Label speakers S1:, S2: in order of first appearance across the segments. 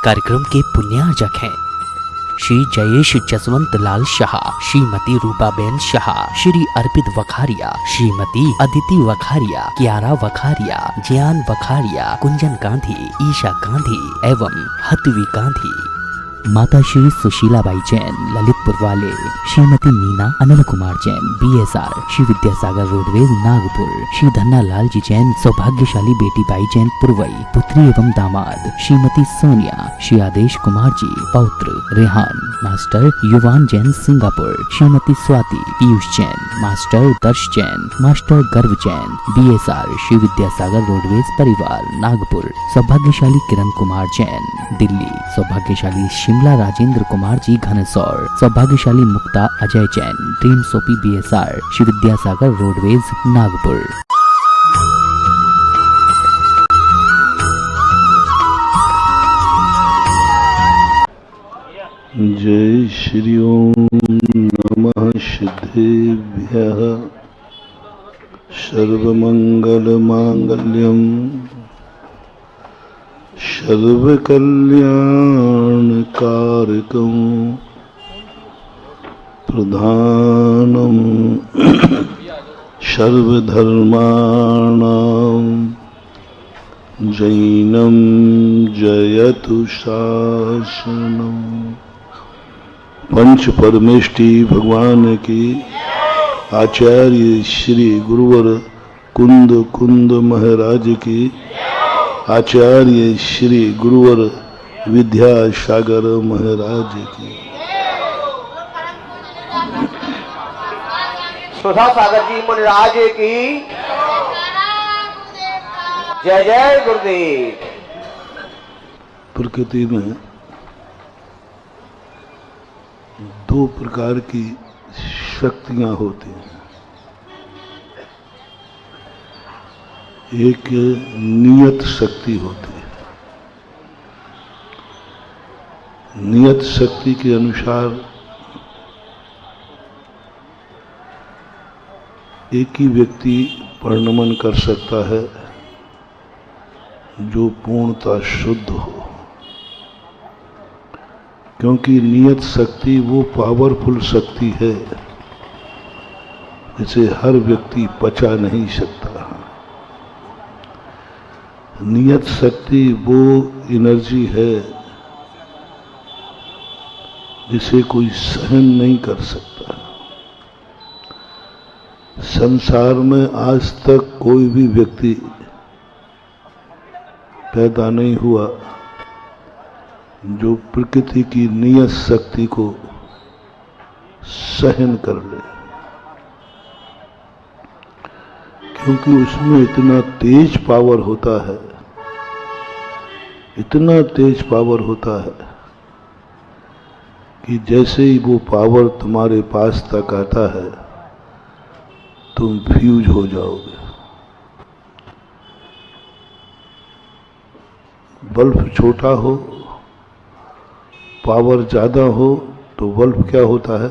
S1: कार्यक्रम के पुण्यार्जक हैं श्री जयेश जसवंत लाल शाह, श्रीमती रूपाबेन शाह, श्री अर्पित वखारिया, श्रीमती अदिति वखारिया, कियारा वखारिया, जियान वखारिया, कुंजन गांधी, ईशा गांधी एवं हतवी गांधी। माता श्री सुशीलाबाई जैन ललितपुर वाले, श्रीमती मीना अनिल कुमार जैन BSR श्री विद्यासागर रोडवेज नागपुर, श्री धन्ना लाल जी जैन सौभाग्यशाली बेटी बाई जैन पुरवई पुत्री एवं दामाद, श्रीमती सोनिया, श्री आदेश कुमार जी पौत्र रेहान, मास्टर युवान जैन सिंगापुर, श्रीमती स्वाति पीयूष जैन, मास्टर दर्श जैन, मास्टर गर्व जैन BSR श्री विद्यासागर रोडवेज परिवार नागपुर, सौभाग्यशाली किरण कुमार जैन दिल्ली, सौभाग्यशाली शिमला राजेंद्र कुमार जी घनसौर, सौभाग्यशाली Mukta Ajay Jain dream soapy BSR Shri Vidyasagar roadways Nagpur.
S2: जय श्री ओम नमः सिद्धेभ्यः सर्वमंगल मांगल्यम सर्वकल्याणकारकं प्रधानं सर्वधर्माणां जैनं जयतु शासनम्। पंच परमेष्टि भगवान की आचार्य श्री गुरुवर कुंद महाराज की, आचार्य श्री गुरुवर विद्यासागर महाराज की।
S3: सुधा सागर जी महाराज की जय जय गुरुदेव।
S2: प्रकृति में दो प्रकार की शक्तियां होती हैं। एक नियत शक्ति होती है। नियत शक्ति के अनुसार एक ही व्यक्ति परिणमन कर सकता है जो पूर्णतः शुद्ध हो, क्योंकि नियत शक्ति वो पावरफुल शक्ति है जिसे हर व्यक्ति पचा नहीं सकता। नियत शक्ति वो एनर्जी है जिसे कोई सहन नहीं कर सकता। संसार में आज तक कोई भी व्यक्ति पैदा नहीं हुआ जो प्रकृति की नियत शक्ति को सहन कर ले, क्योंकि उसमें इतना तेज पावर होता है, इतना तेज पावर होता है कि जैसे ही वो पावर तुम्हारे पास तक आता है तुम फ्यूज हो जाओगे। बल्ब छोटा हो, पावर ज्यादा हो तो बल्ब क्या होता है,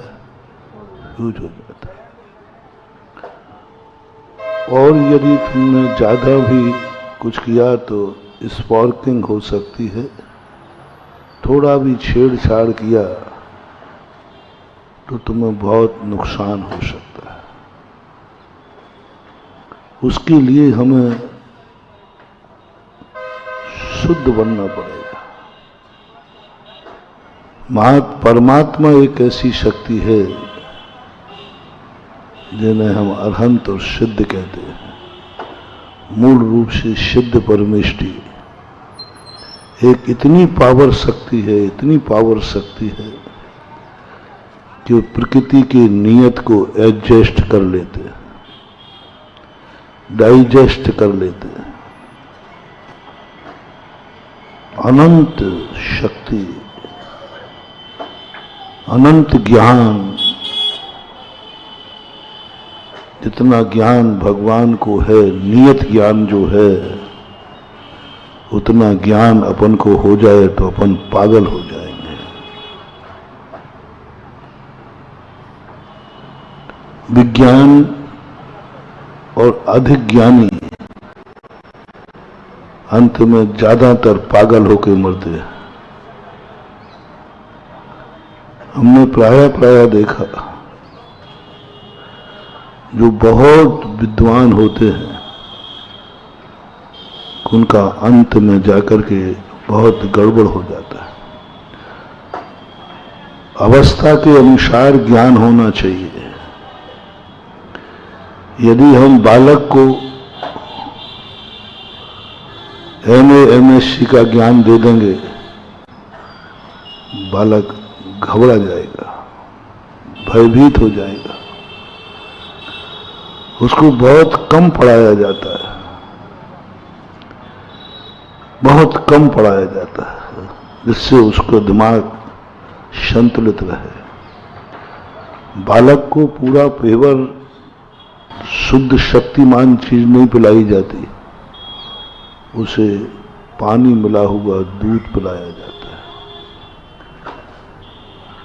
S2: फ्यूज हो जाता है। और यदि तुमने ज्यादा भी कुछ किया तो स्पार्किंग हो सकती है। थोड़ा भी छेड़छाड़ किया तो तुम्हें बहुत नुकसान हो सकता है। उसके लिए हमें शुद्ध बनना पड़ेगा। परमात्मा एक ऐसी शक्ति है जिन्हें हम अरहंत और सिद्ध कहते हैं। मूल रूप से सिद्ध परमेष्टि एक इतनी पावर शक्ति है, इतनी पावर शक्ति है कि वो प्रकृति की नियत को एडजस्ट कर लेते हैं, डाइजेस्ट कर लेते हैं। अनंत शक्ति, अनंत ज्ञान, जितना ज्ञान भगवान को है, नियत ज्ञान जो है, उतना ज्ञान अपन को हो जाए तो अपन पागल हो जाएंगे। विज्ञान और अधिक ज्ञानी अंत में ज्यादातर पागल होकर मरते हैं। हमने प्राय देखा, जो बहुत विद्वान होते हैं उनका अंत में जाकर के बहुत गड़बड़ हो जाता है। अवस्था के अनुसार ज्ञान होना चाहिए। यदि हम बालक को MA MSc का ज्ञान दे देंगे, बालक घबरा जाएगा, भयभीत हो जाएगा। उसको बहुत कम पढ़ाया जाता है, बहुत कम पढ़ाया जाता है, जिससे उसका दिमाग संतुलित रहे। बालक को पूरा पेवर शुद्ध शक्तिमान चीज नहीं पिलाई जाती, उसे पानी मिला हुआ दूध पिलाया जाता है।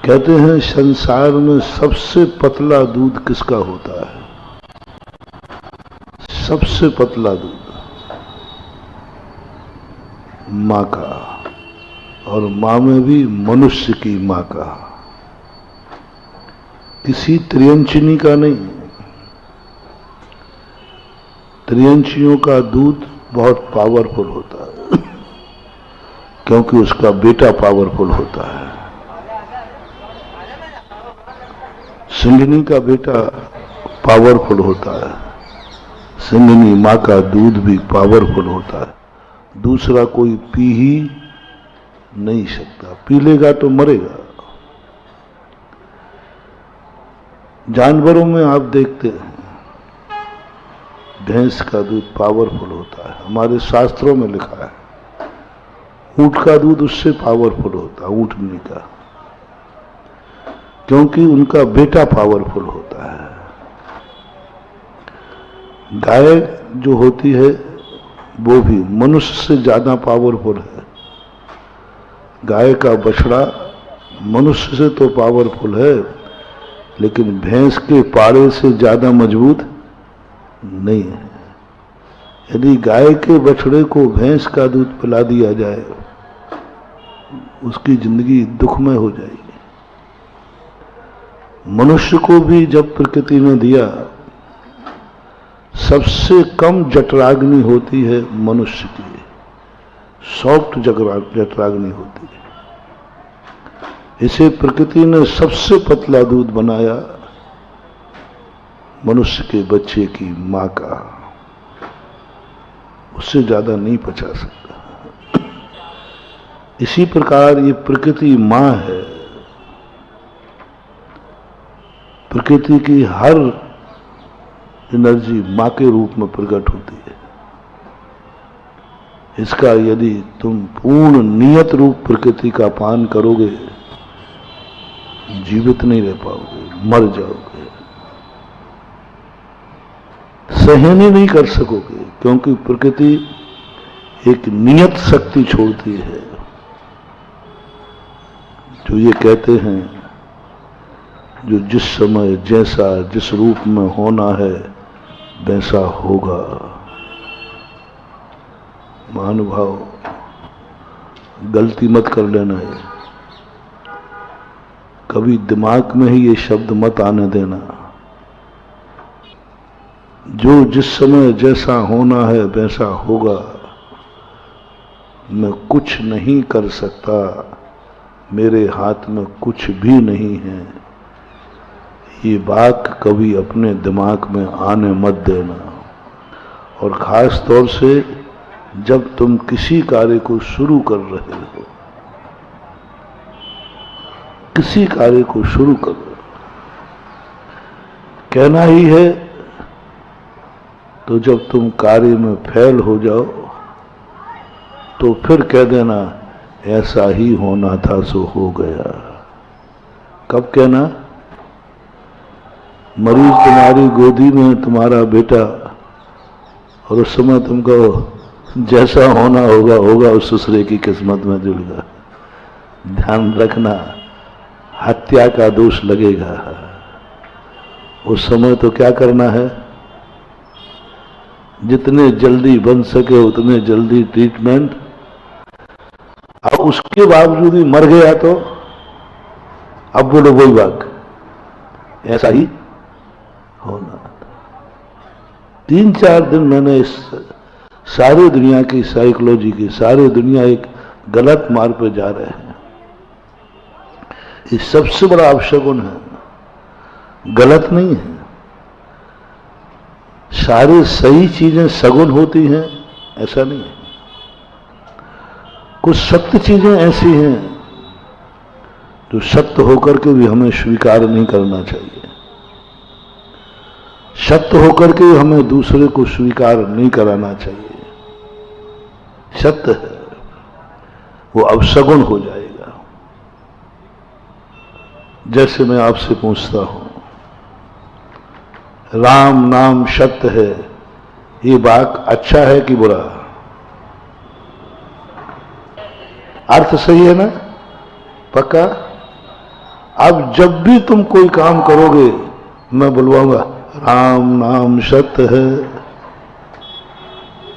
S2: कहते हैं संसार में सबसे पतला दूध किसका होता है? सबसे पतला दूध मां का, और मां में भी मनुष्य की मां का, किसी त्रियंचिनी का नहीं। त्रियंचियों का दूध बहुत पावरफुल होता है क्योंकि उसका बेटा पावरफुल होता है। सिंघनी का बेटा पावरफुल होता है, सिंघनी मां का दूध भी पावरफुल होता है। दूसरा कोई पी ही नहीं सकता, पी लेगा तो मरेगा। जानवरों में आप देखते हैं भैंस का दूध पावरफुल होता है, हमारे शास्त्रों में लिखा है। ऊंट का दूध उससे पावरफुल होता है, ऊंटनी का, क्योंकि उनका बेटा पावरफुल होता है। गाय जो होती है वो भी मनुष्य से ज्यादा पावरफुल है। गाय का बछड़ा मनुष्य से तो पावरफुल है, लेकिन भैंस के पाड़े से ज्यादा मजबूत नहीं है। यदि गाय के बछड़े को भैंस का दूध पिला दिया जाए, उसकी जिंदगी दुखमय हो जाएगी। मनुष्य को भी जब प्रकृति ने दिया, सबसे कम जठराग्नि होती है मनुष्य की, सॉफ्ट जठराग्नि होती है। इसे प्रकृति ने सबसे पतला दूध बनाया मनुष्य के बच्चे की मां का, उससे ज्यादा नहीं पचा सकता। इसी प्रकार ये प्रकृति मां है। प्रकृति की हर एनर्जी मां के रूप में प्रकट होती है। इसका यदि तुम पूर्ण नियत रूप प्रकृति का पान करोगे, जीवित नहीं रह पाओगे, मर जाओगे, सहन ही नहीं कर सकोगे, क्योंकि प्रकृति एक नियत शक्ति छोड़ती है। जो ये कहते हैं, जो जिस समय जैसा जिस रूप में होना है वैसा होगा। महानुभाव, गलती मत कर लेना है, कभी दिमाग में ही ये शब्द मत आने देना। जो जिस समय जैसा होना है वैसा होगा, मैं कुछ नहीं कर सकता, मेरे हाथ में कुछ भी नहीं है, ये बात कभी अपने दिमाग में आने मत देना। और खास तौर से जब तुम किसी कार्य को शुरू कर रहे हो, किसी कार्य को शुरू कर रहे हो, कहना ही है, तो जब तुम कार्य में फेल हो जाओ तो फिर कह देना ऐसा ही होना था सो हो गया। कब कहना? मरीज तुम्हारी गोदी में तुम्हारा बेटा, और उस समय तुम कहो जैसा होना होगा होगा, उस दूसरे की किस्मत में जुड़ेगा। ध्यान रखना, हत्या का दोष लगेगा। उस समय तो क्या करना है, जितने जल्दी बन सके उतने जल्दी ट्रीटमेंट। अब उसके बावजूद ही मर गया तो अब बोलो वही बात, ऐसा ही होना। 3-4 दिन मैंने इस सारी दुनिया की साइकोलॉजी की, सारी दुनिया एक गलत मार्ग पे जा रहे हैं, ये सबसे बड़ा अपशगुन है, गलत नहीं है। सारी सही चीजें सगुन होती हैं ऐसा नहीं है। कुछ सत्य चीजें ऐसी हैं जो सत्य होकर के भी हमें स्वीकार नहीं करना चाहिए, सत्य होकर के हमें दूसरे को स्वीकार नहीं कराना चाहिए। सत्य है वो अपशगुन हो जाएगा। जैसे मैं आपसे पूछता हूं, राम नाम सत्य है, ये बात अच्छा है कि बुरा? अर्थ सही है ना? पक्का? अब जब भी तुम कोई काम करोगे मैं बुलवाऊंगा राम नाम सत्य है।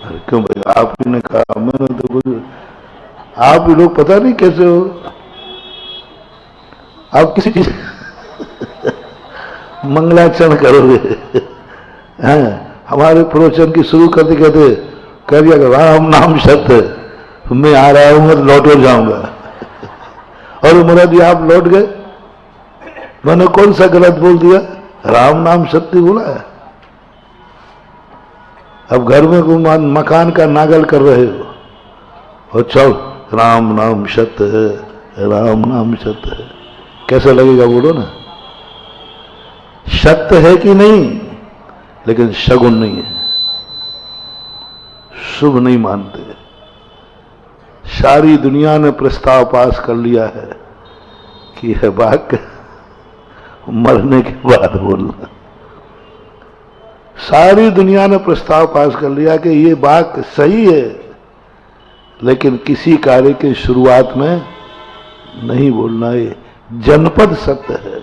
S2: अरे क्यों भाई, आपने कहा, मैंने तो कुछ, आप लोग पता नहीं कैसे हो, आप किसी चीज मंगलाचरण करोगे। हाँ, हमारे प्रवचन की शुरू करते कहते कह दिया कि राम नाम सत्य, मैं आ रहा हूं तो लौट हो जाऊंगा। और महाराज जी आप लौट गए, मैंने कौन सा गलत बोल दिया? राम नाम सत्य बोला है। अब घर में कोई मकान का नागल कर रहे हो और चल राम नाम सत्य है, राम नाम सत्य है, कैसा लगेगा बोलो ना? सत्य है कि नहीं, लेकिन शगुन नहीं है, शुभ नहीं मानते। सारी दुनिया ने प्रस्ताव पास कर लिया है कि यह बात मरने के बाद बोलना। सारी दुनिया ने प्रस्ताव पास कर लिया कि ये बात सही है, लेकिन किसी कार्य के शुरुआत में नहीं बोलना। ये जनपद सत्य है।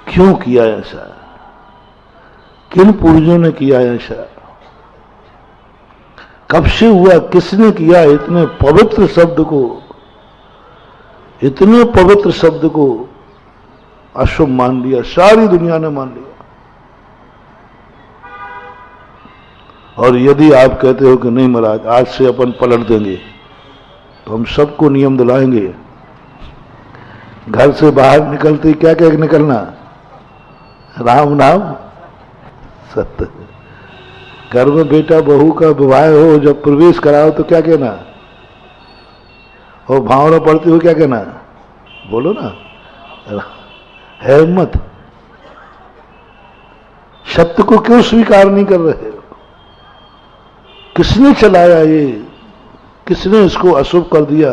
S2: क्यों किया ऐसा? किन पूर्वजों ने किया ऐसा? कब से हुआ? किसने किया? इतने पवित्र शब्द को, इतने पवित्र शब्द को अशुभ मान लिया, सारी दुनिया ने मान लिया। और यदि आप कहते हो कि नहीं महाराज आज से अपन पलट देंगे, तो हम सबको नियम दिलाएंगे। घर से बाहर निकलते क्या क्या निकलना? राम नाम सत्य। घर में बेटा बहू का विवाह हो, जब प्रवेश कराओ तो क्या कहना? और भावना पड़ती हो क्या कहना? बोलो ना, है हिम्मत? सत्य को क्यों स्वीकार नहीं कर रहे हो? किसने चलाया ये? किसने इसको अशुभ कर दिया?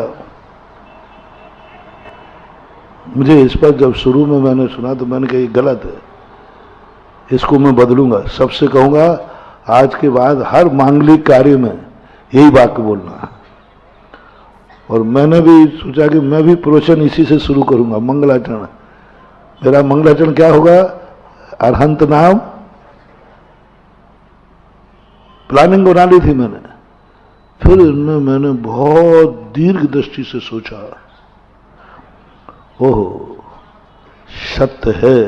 S2: मुझे इस पर जब शुरू में मैंने सुना तो मैंने कहा ये गलत है, इसको मैं बदलूंगा। सबसे कहूंगा आज के बाद हर मांगलिक कार्य में यही वाक्य बोलना। और मैंने भी सोचा कि मैं भी प्रवचन इसी से शुरू करूंगा, मंगलाचरण। मेरा मंगलाचरण क्या होगा? अरहंत नाम। प्लानिंग बना ली थी मैंने, फिर इनमें मैंने बहुत दीर्घ दृष्टि से सोचा, ओहो सत्य है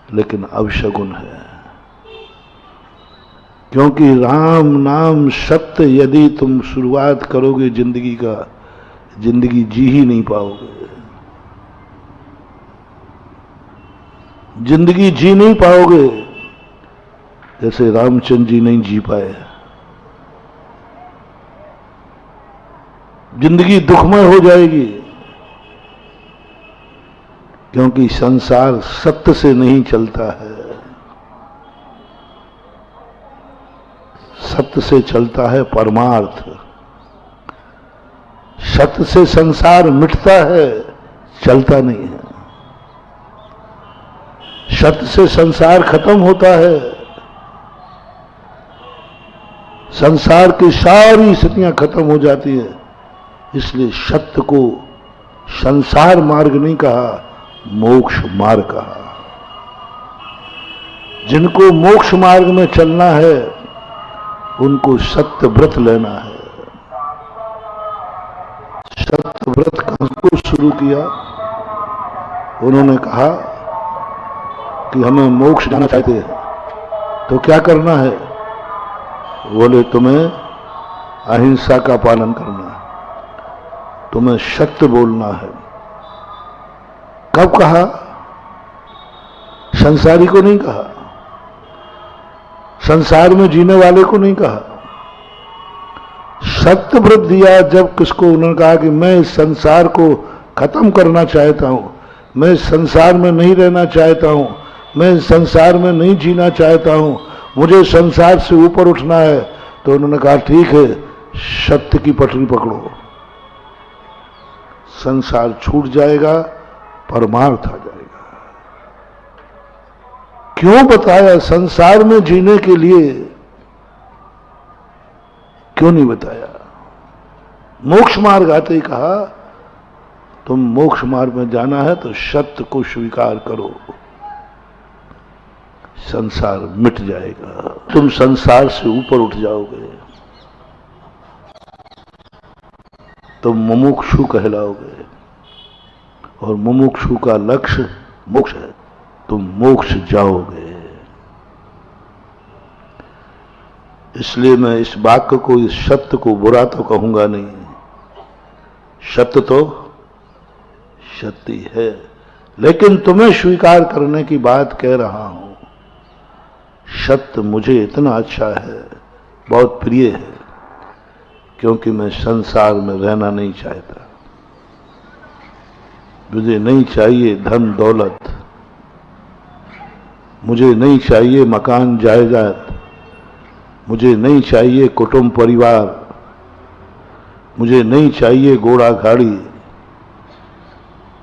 S2: लेकिन अवशगुन है। क्योंकि राम नाम सत्य यदि तुम शुरुआत करोगे जिंदगी का, जिंदगी जी ही नहीं पाओगे। जिंदगी जी नहीं पाओगे जैसे रामचंद्र जी नहीं जी पाए। जिंदगी दुखमय हो जाएगी, क्योंकि संसार सत्य से नहीं चलता है, सत्य से चलता है परमार्थ। सत्य से संसार मिटता है, चलता नहीं है। सत्य से संसार खत्म होता है। संसार की सारी स्थितियां खत्म हो जाती है। इसलिए सत्य को संसार मार्ग नहीं कहा, मोक्ष मार्ग कहा। जिनको मोक्ष मार्ग में चलना है उनको सत्य व्रत लेना है। सत्य व्रत को शुरू किया। उन्होंने कहा कि हमें मोक्ष जाना चाहते हैं, तो क्या करना है? बोले तुम्हें अहिंसा का पालन करना है, तुम्हें सत्य बोलना है। कब कहा? संसारी को नहीं कहा, संसार में जीने वाले को नहीं कहा। सत्य व्रत दिया जब किसको? उन्होंने कहा कि मैं इस संसार को खत्म करना चाहता हूं, मैं इस संसार में नहीं रहना चाहता हूं, मैं इस संसार में नहीं जीना चाहता हूं, मुझे संसार से ऊपर उठना है। तो उन्होंने कहा ठीक है, सत्य की पटरी पकड़ो, संसार छूट जाएगा, परमार्थ आ जाएगा। क्यों बताया? संसार में जीने के लिए क्यों नहीं बताया? मोक्ष मार्ग आते ही कहा तुम मोक्ष मार्ग में जाना है तो सत्य को स्वीकार करो, संसार मिट जाएगा, तुम संसार से ऊपर उठ जाओगे, तुम मुमुक्षु कहलाओगे। और मुमुक्षु का लक्ष्य मोक्ष है, तुम मोक्ष जाओगे। इसलिए मैं इस वाक्य को, इस सत्य को बुरा तो कहूंगा नहीं, सत्य तो सत्य है, लेकिन तुम्हें स्वीकार करने की बात कह रहा हूं। सत्य मुझे इतना अच्छा है, बहुत प्रिय है, क्योंकि मैं संसार में रहना नहीं चाहता। मुझे नहीं चाहिए धन दौलत, मुझे नहीं चाहिए मकान जायदाद, मुझे नहीं चाहिए कुटुंब परिवार, मुझे नहीं चाहिए घोड़ा गाड़ी,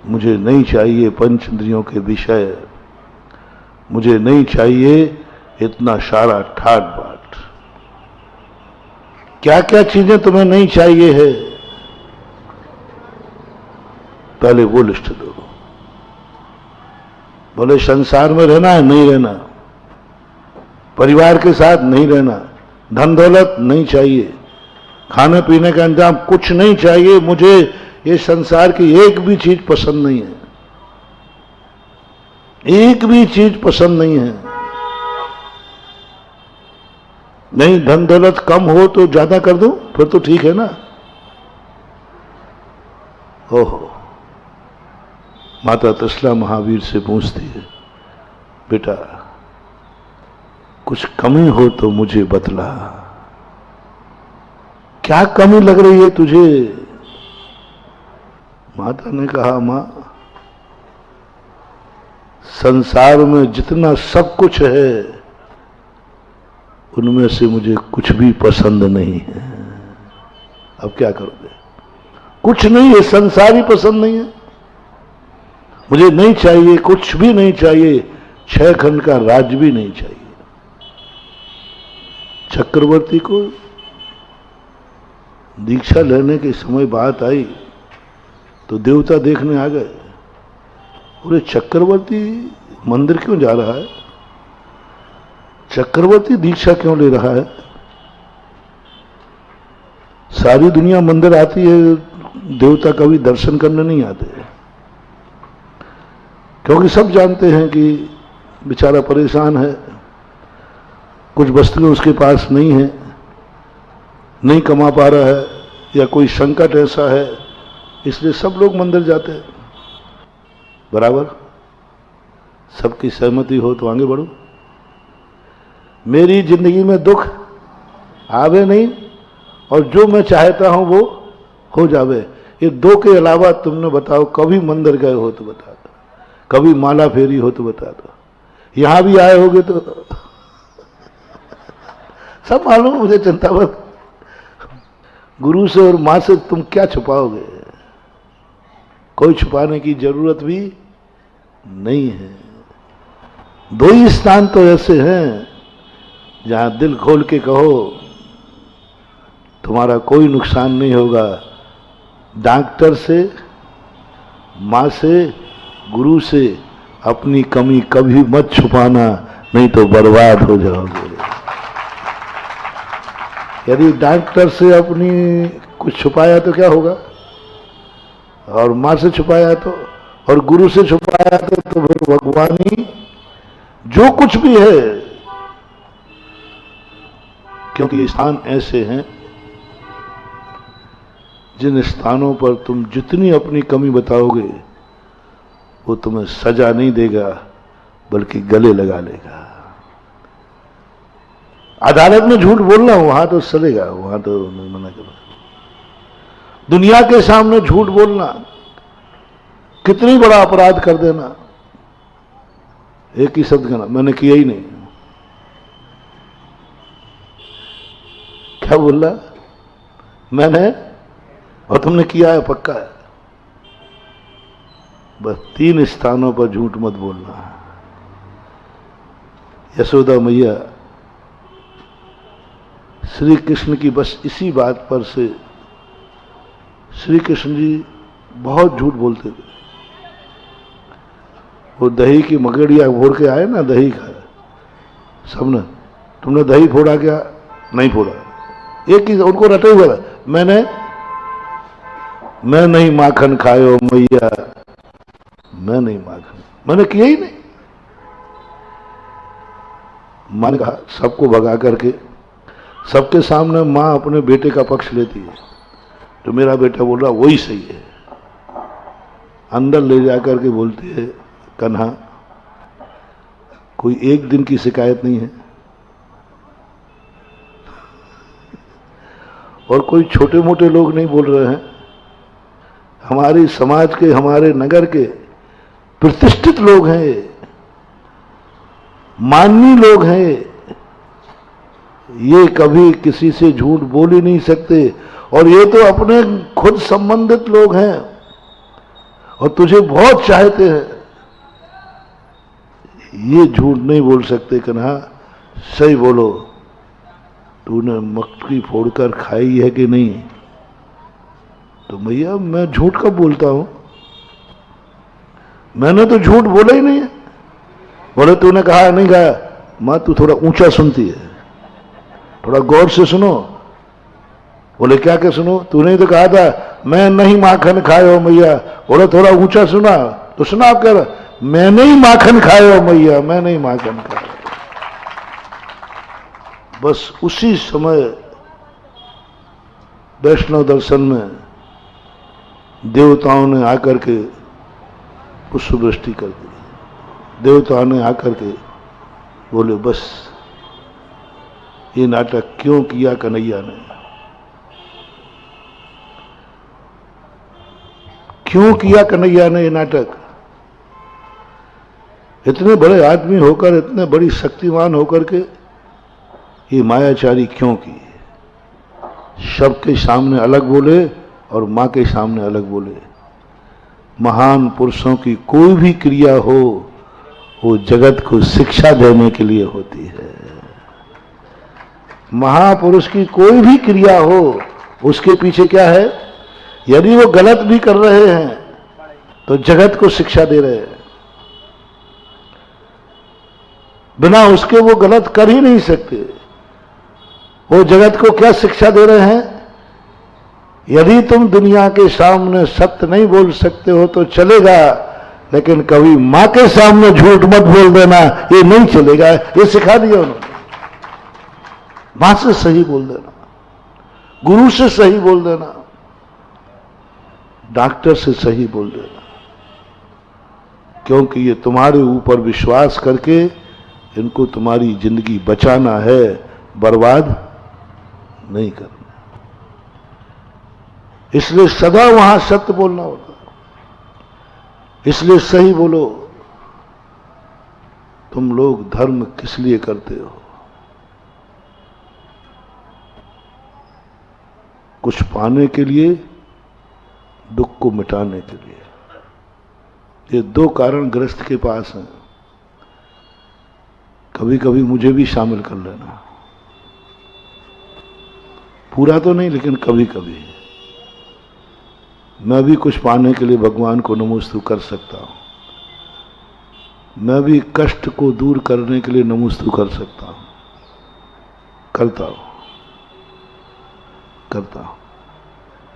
S2: मुझे नहीं चाहिए पंच इंद्रियों के विषय, मुझे नहीं चाहिए इतना सारा ठाट बाट। क्या क्या चीजें तुम्हें नहीं चाहिए है, पहले वो लिस्ट दो। बोले संसार में रहना है, नहीं रहना, परिवार के साथ नहीं रहना, धन दौलत नहीं चाहिए, खाने पीने का इंतजाम कुछ नहीं चाहिए, मुझे ये संसार की एक भी चीज पसंद नहीं है, एक भी चीज पसंद नहीं है। नहीं, धन दौलत कम हो तो ज्यादा कर दूं, फिर तो ठीक है ना। ओहो, माता तसला महावीर से पूछती है, बेटा कुछ कमी हो तो मुझे बतला, क्या कमी लग रही है तुझे? माता ने कहा, मां संसार में जितना सब कुछ है उनमें से मुझे कुछ भी पसंद नहीं है। अब क्या करोगे? कुछ नहीं है, संसार ही पसंद नहीं है, मुझे नहीं चाहिए, कुछ भी नहीं चाहिए, 6 खंड का राज भी नहीं चाहिए। चक्रवर्ती को दीक्षा लेने के समय बात आई तो देवता देखने आ गए, बोले चक्रवर्ती मंदिर क्यों जा रहा है, चक्रवर्ती दीक्षा क्यों ले रहा है? सारी दुनिया मंदिर आती है, देवता कभी दर्शन करने नहीं आते, क्योंकि सब जानते हैं कि बेचारा परेशान है, कुछ वस्तुएं उसके पास नहीं है, नहीं कमा पा रहा है, या कोई संकट ऐसा है, इसलिए सब लोग मंदिर जाते हैं। बराबर, सबकी सहमति हो तो आगे बढ़ो। मेरी जिंदगी में दुख आवे नहीं और जो मैं चाहता हूं वो हो जावे। ये दो के अलावा तुमने बताओ कभी मंदिर गए हो तो बता दो, कभी माला फेरी हो तो बता दो, यहां भी आए होगे तो सब मालूम मुझे, चिंता मत। गुरु से और मां से तुम क्या छुपाओगे? कोई छुपाने की जरूरत भी नहीं है। 2 ही स्थान तो ऐसे हैं जहां दिल खोल के कहो तुम्हारा कोई नुकसान नहीं होगा, डॉक्टर से, मां से, गुरु से अपनी कमी कभी मत छुपाना, नहीं तो बर्बाद हो जाओगे। यदि डॉक्टर से अपनी कुछ छुपाया तो क्या होगा? और मां से छुपाया तो, और गुरु से छुपाया तो फिर भगवान ही जो कुछ भी है। क्योंकि ये स्थान ऐसे हैं जिन स्थानों पर तुम जितनी अपनी कमी बताओगे वो तुम्हें सजा नहीं देगा बल्कि गले लगा लेगा। अदालत में झूठ बोलना वहां तो चलेगा, वहां तो नहीं मना करो। दुनिया के सामने झूठ बोलना, कितनी बड़ा अपराध कर देना, एक ही शब्द कहना मैंने किया ही नहीं। क्या बोल रहा मैंने, और तुमने किया है पक्का है। बस 3 स्थानों पर झूठ मत बोलना। यशोदा मैया श्री कृष्ण की बस इसी बात पर से, श्री कृष्ण जी बहुत झूठ बोलते थे। वो दही की मगड़िया फोड़ के आए ना, दही का सबने, तुमने दही फोड़ा क्या? नहीं फोड़ा। एक ही उनको रटे हुआ था, मैं नहीं माखन खायो मैया, मैं नहीं माखन, मैंने किया ही नहीं। मां ने कहा सबको भगा करके, सबके सामने मां अपने बेटे का पक्ष लेती है, तो मेरा बेटा बोल रहा वही सही है। अंदर ले जाकर के बोलती है कन्हा कोई एक दिन की शिकायत नहीं है, और कोई छोटे मोटे लोग नहीं बोल रहे हैं, हमारे समाज के, हमारे नगर के प्रतिष्ठित लोग हैं, माननीय लोग हैं, ये कभी किसी से झूठ बोल ही नहीं सकते, और ये तो अपने खुद संबंधित लोग हैं और तुझे बहुत चाहते हैं, ये झूठ नहीं बोल सकते। कन्हा सही बोलो, तूने मक्खी फोड़कर खाई है कि नहीं? तो भैया मैं झूठ कब बोलता हूं, मैंने तो झूठ बोला ही नहीं है। बोले तूने कहा नहीं कहा? मां तू थोड़ा ऊंचा सुनती है, थोड़ा गौर से सुनो। बोले क्या क्या सुनो? तूने तो कहा था मैं नहीं माखन खायो मैया। बोले थोड़ा ऊंचा सुना तो सुना। आप कह रहे मैं नहीं माखन खायो मैया, मैं नहीं माखन खायो। बस उसी समय वैष्णव दर्शन में देवताओं ने आकर के पुष्पवृष्टि कर दी। देवताओं ने आकर के बोले बस ये नाटक क्यों किया कन्हैया ने, क्यों किया कन्हैया ने ये नाटक? इतने बड़े आदमी होकर, इतने बड़ी शक्तिमान होकर के ये मायाचारी क्यों की? सबके सामने अलग बोले और मां के सामने अलग बोले। महान पुरुषों की कोई भी क्रिया हो वो जगत को शिक्षा देने के लिए होती है। महापुरुष की कोई भी क्रिया हो उसके पीछे क्या है? यदि वो गलत भी कर रहे हैं तो जगत को शिक्षा दे रहे हैं, बिना उसके वो गलत कर ही नहीं सकते। वो जगत को क्या शिक्षा दे रहे हैं? यदि तुम दुनिया के सामने सत्य नहीं बोल सकते हो तो चलेगा, लेकिन कभी मां के सामने झूठ मत बोल देना, ये नहीं चलेगा। ये सिखा दिया उन्होंने। मां से सही बोल देना, गुरु से सही बोल देना, डॉक्टर से सही बोल देना, क्योंकि ये तुम्हारे ऊपर विश्वास करके इनको तुम्हारी जिंदगी बचाना है, बर्बाद नहीं करना। इसलिए सदा वहां सत्य बोलना होता। इसलिए सही बोलो। तुम लोग धर्म किस लिए करते हो? कुछ पाने के लिए, दुख को मिटाने के लिए। ये 2 कारण गृहस्थ के पास हैं। कभी कभी मुझे भी शामिल कर लेना, पूरा तो नहीं लेकिन कभी कभी मैं भी कुछ पाने के लिए भगवान को नमोस्तु कर सकता हूं। मैं भी कष्ट को दूर करने के लिए नमोस्तु कर सकता हूं, करता हूं।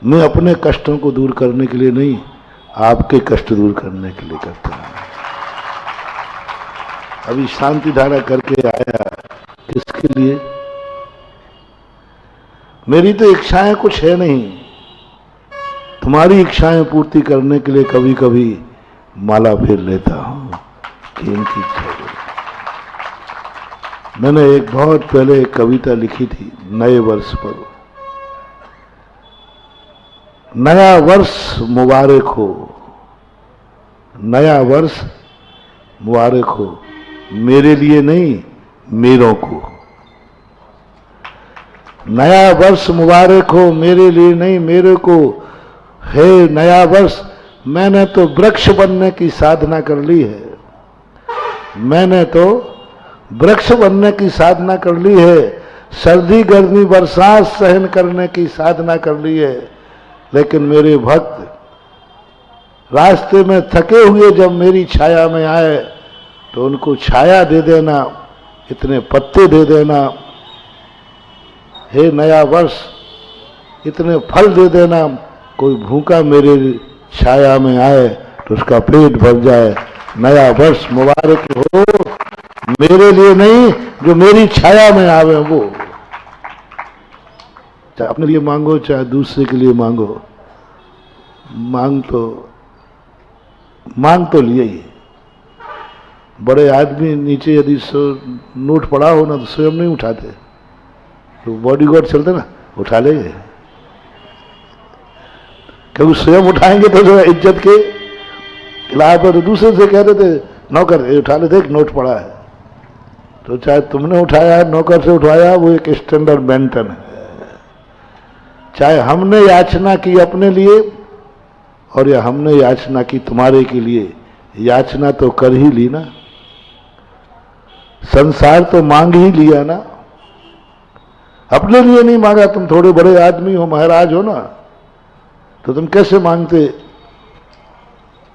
S2: मैं अपने कष्टों को दूर करने के लिए नहीं, आपके कष्ट दूर करने के लिए करता हूं। अभी शांति धारा करके आया, किसके लिए? मेरी तो इच्छाएं कुछ है नहीं, तुम्हारी इच्छाएं पूर्ति करने के लिए कभी कभी माला फेर लेता हूं कि इनकी इच्छा है। मैंने एक बहुत पहले एक कविता लिखी थी नए वर्ष पर। नया वर्ष मुबारक हो, नया वर्ष मुबारक हो, मेरे लिए नहीं मेरों को। नया वर्ष मुबारक हो, मेरे लिए नहीं मेरे को। है नया वर्ष, मैंने तो वृक्ष बनने की साधना कर ली है। मैंने तो वृक्ष बनने की साधना कर ली है। सर्दी गर्मी बरसात सहन करने की साधना कर ली है। लेकिन मेरे भक्त रास्ते में थके हुए जब मेरी छाया में आए तो उनको छाया दे देना, इतने पत्ते दे देना। हे नया वर्ष, इतने फल दे देना। कोई भूखा मेरे छाया में आए तो उसका पेट भर जाए। नया वर्ष मुबारक हो, मेरे लिए नहीं जो मेरी छाया में आवे वो। चाहे अपने लिए मांगो चाहे दूसरे के लिए मांगो, मांग तो लिए ही। बड़े आदमी नीचे यदि नोट पड़ा हो ना तो स्वयं नहीं उठाते, तो बॉडीगार्ड चलते ना उठा लेंगे, क्योंकि स्वयं उठाएंगे तो जो इज्जत के खिलाफ है। तो दूसरे से कह देते नौकर ये उठा ले, देख नोट पड़ा है। तो चाहे तुमने उठाया है, नौकर से उठाया, वो एक स्टैंडर्ड मेंटेन है। चाहे हमने याचना की अपने लिए और या हमने याचना की तुम्हारे के लिए, याचना तो कर ही ली ना। संसार तो मांग ही लिया ना, अपने लिए नहीं मांगा। तुम थोड़े बड़े आदमी हो, महाराज हो ना, तो तुम कैसे मांगते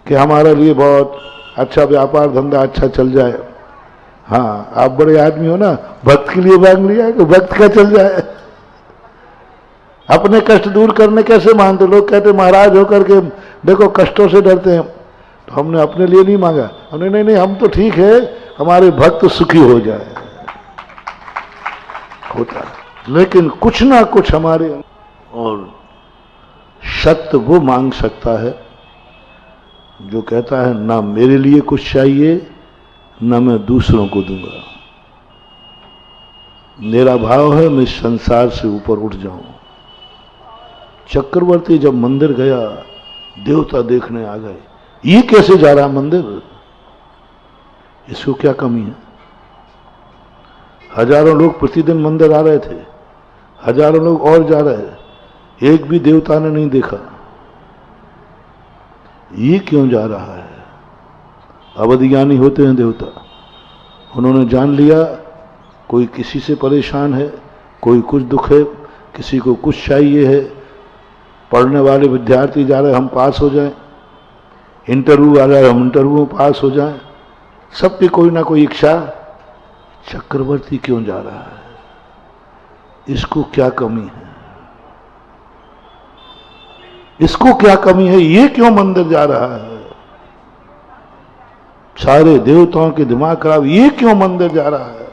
S2: कि हमारे लिए बहुत अच्छा व्यापार धंधा अच्छा चल जाए। हाँ, आप बड़े आदमी हो ना, भक्त के लिए मांग लिया कि भक्त का चल जाए। अपने कष्ट दूर करने कैसे मांगते? लोग कहते महाराज होकर के देखो कष्टों से डरते हैं, तो हमने अपने लिए नहीं मांगा। हमने नहीं हम तो ठीक है, हमारे भक्त सुखी हो जाए, होता है। लेकिन कुछ ना कुछ हमारे, और सत्य वो मांग सकता है जो कहता है ना मेरे लिए कुछ चाहिए ना मैं दूसरों को दूंगा। मेरा भाव है मैं इस संसार से ऊपर उठ जाऊं। चक्रवर्ती जब मंदिर गया, देवता देखने आ गए, ये कैसे जा रहा मंदिर, इसको क्या कमी है? हजारों लोग प्रतिदिन मंदिर आ रहे थे, हजारों लोग और जा रहे, एक भी देवता ने नहीं देखा, ये क्यों जा रहा है? अवधिज्ञानी होते हैं देवता, उन्होंने जान लिया कोई किसी से परेशान है, कोई कुछ दुख है, किसी को कुछ चाहिए है। पढ़ने वाले विद्यार्थी जा रहे हम पास हो जाएं, इंटरव्यू आ रहा हम इंटरव्यू में पास हो जाएं, सबकी कोई ना कोई इच्छा। चक्रवर्ती क्यों जा रहा है? इसको क्या कमी है? इसको क्या कमी है? ये क्यों मंदिर जा रहा है? सारे देवताओं के दिमाग खराब, ये क्यों मंदिर जा रहा है?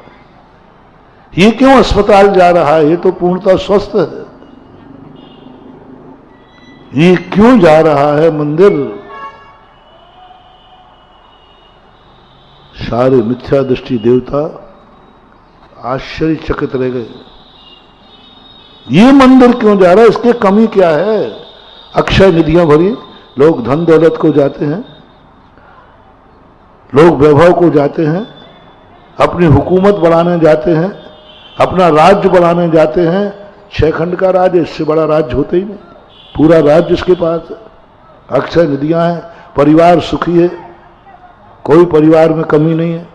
S2: ये क्यों अस्पताल जा रहा है? ये तो पूर्णतः स्वस्थ है। ये क्यों जा रहा है मंदिर? सारे मिथ्या दृष्टि देवता आश्चर्यचकित रह गए, ये मंदिर क्यों जा रहा है? इसकी कमी क्या है? अक्षय निधियां भरी, लोग धन दौलत को जाते हैं, लोग वैभव को जाते हैं, अपनी हुकूमत बढ़ाने जाते हैं, अपना राज्य बढ़ाने जाते हैं। 6 खंड का राज्य, इससे बड़ा राज्य होता ही नहीं, पूरा राज्य इसके पास है, अक्षय निधियां हैं, परिवार सुखी है, कोई परिवार में कमी नहीं है,